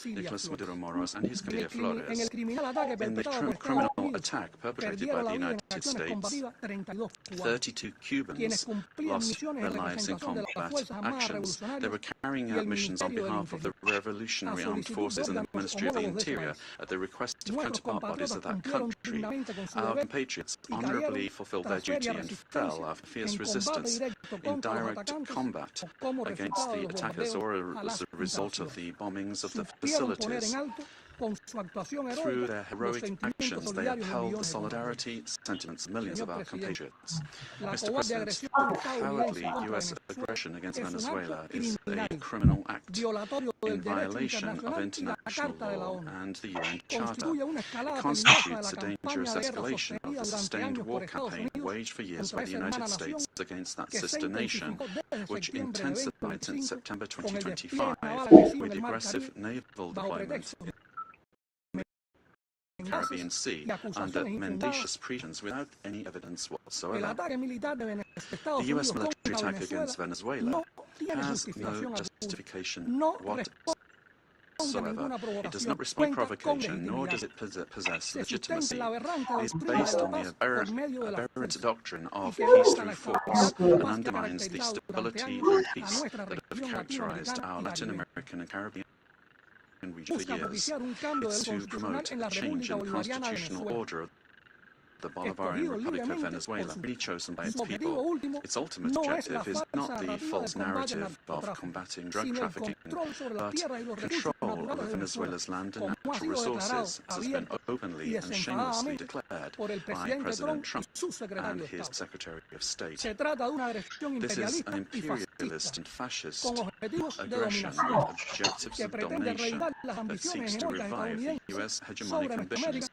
Nicolas Maduro Moros and his Celia Flores. In the criminal attack perpetrated by the United States, 32 Cubans lost their lives in combat actions. They were carrying out missions on behalf of the Revolutionary Armed Forces and the Ministry of the Interior at the request of counterpart bodies of that country. Our compatriots honorably fulfilled their duty and fell after fierce resistance in direct combat against the attackers or as a result of the bombings of the facilities. Through their heroic actions, they upheld the solidarity sentiments of millions of our compatriots. Mr. President, cowardly U.S. aggression against Venezuela is a criminal act in violation of international law and the UN Charter. It constitutes a dangerous escalation of the sustained war campaign waged for years by the United States against that sister nation, which intensified since September 2025 with aggressive naval deployment Caribbean Sea under mendacious pretense without any evidence whatsoever. The U.S. military attack against Venezuela has no justification whatsoever. It does not respond to provocation, nor does it possess legitimacy. It is based on the aberrant doctrine of peace through force and undermines the stability and peace that have characterized our Latin American and Caribbean region for years. It's to promote a change in the constitutional order of the Bolivarian Republic of Venezuela, really chosen by its people. Its ultimate objective is not the false narrative of combating drug trafficking, but control over Venezuela's land and natural resources, as has been openly and shamelessly declared by President Trump and his Secretary of State. This is an imperialist and fascist aggression with objectives of domination that seeks to revive the U.S. hegemonic ambitions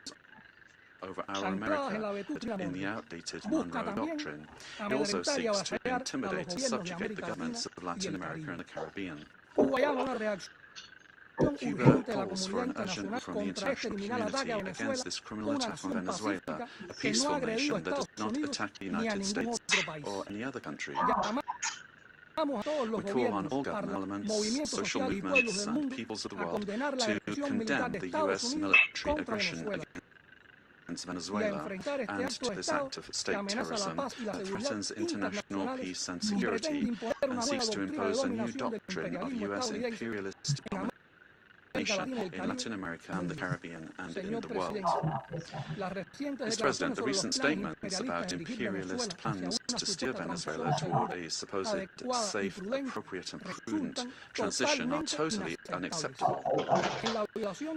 over our America, but in the outdated Monroe Doctrine. It also seeks to intimidate and subjugate the governments of Latin America and the Caribbean. Cuba calls for an urgent from the international community against this criminal attack on Venezuela, a peaceful nation that does not attack the United States or any other country. We call on all government elements, social movements and peoples of the world to condemn the U.S. military aggression against Venezuela and to this act of state terrorism that threatens international peace and security and seeks to impose a new doctrine of U.S. imperialist domination domination in Latin America and the Caribbean and in the world. Mr. President, the recent statements about imperialist plans to steer Venezuela toward a supposed safe, appropriate and prudent transition are totally unacceptable.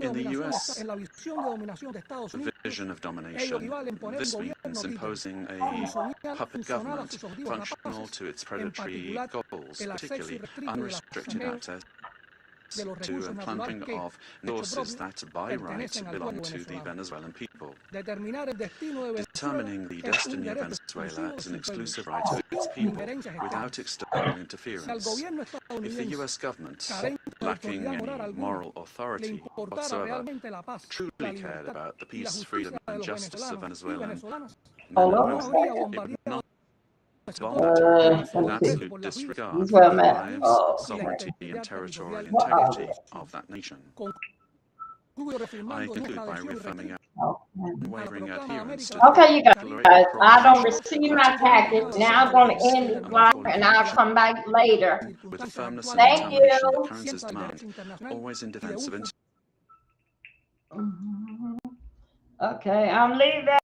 In the US, the vision of domination, this means imposing a puppet government functional to its predatory goals, particularly unrestricted access to and plundering of resources that by right belong to the Venezuelan people. Determining the destiny of Venezuela is an exclusive right of its people without external interference. If the US government, lacking any moral authority whatsoever, truly cared about the peace, freedom and justice of Venezuelan men and women, it would not bomb that territory in absolute disregard for the lives, sovereignty and territorial integrity of that nation. I conclude by reaffirming our unwavering adherence to Okay, you guys, I don't proclamation receive of my package. articles Now I'm of going peace to end the and vlog lawful and I'll come back later. with the firmness and Thank determination that you. currencies demand, always in defense of Okay, I'm leaving.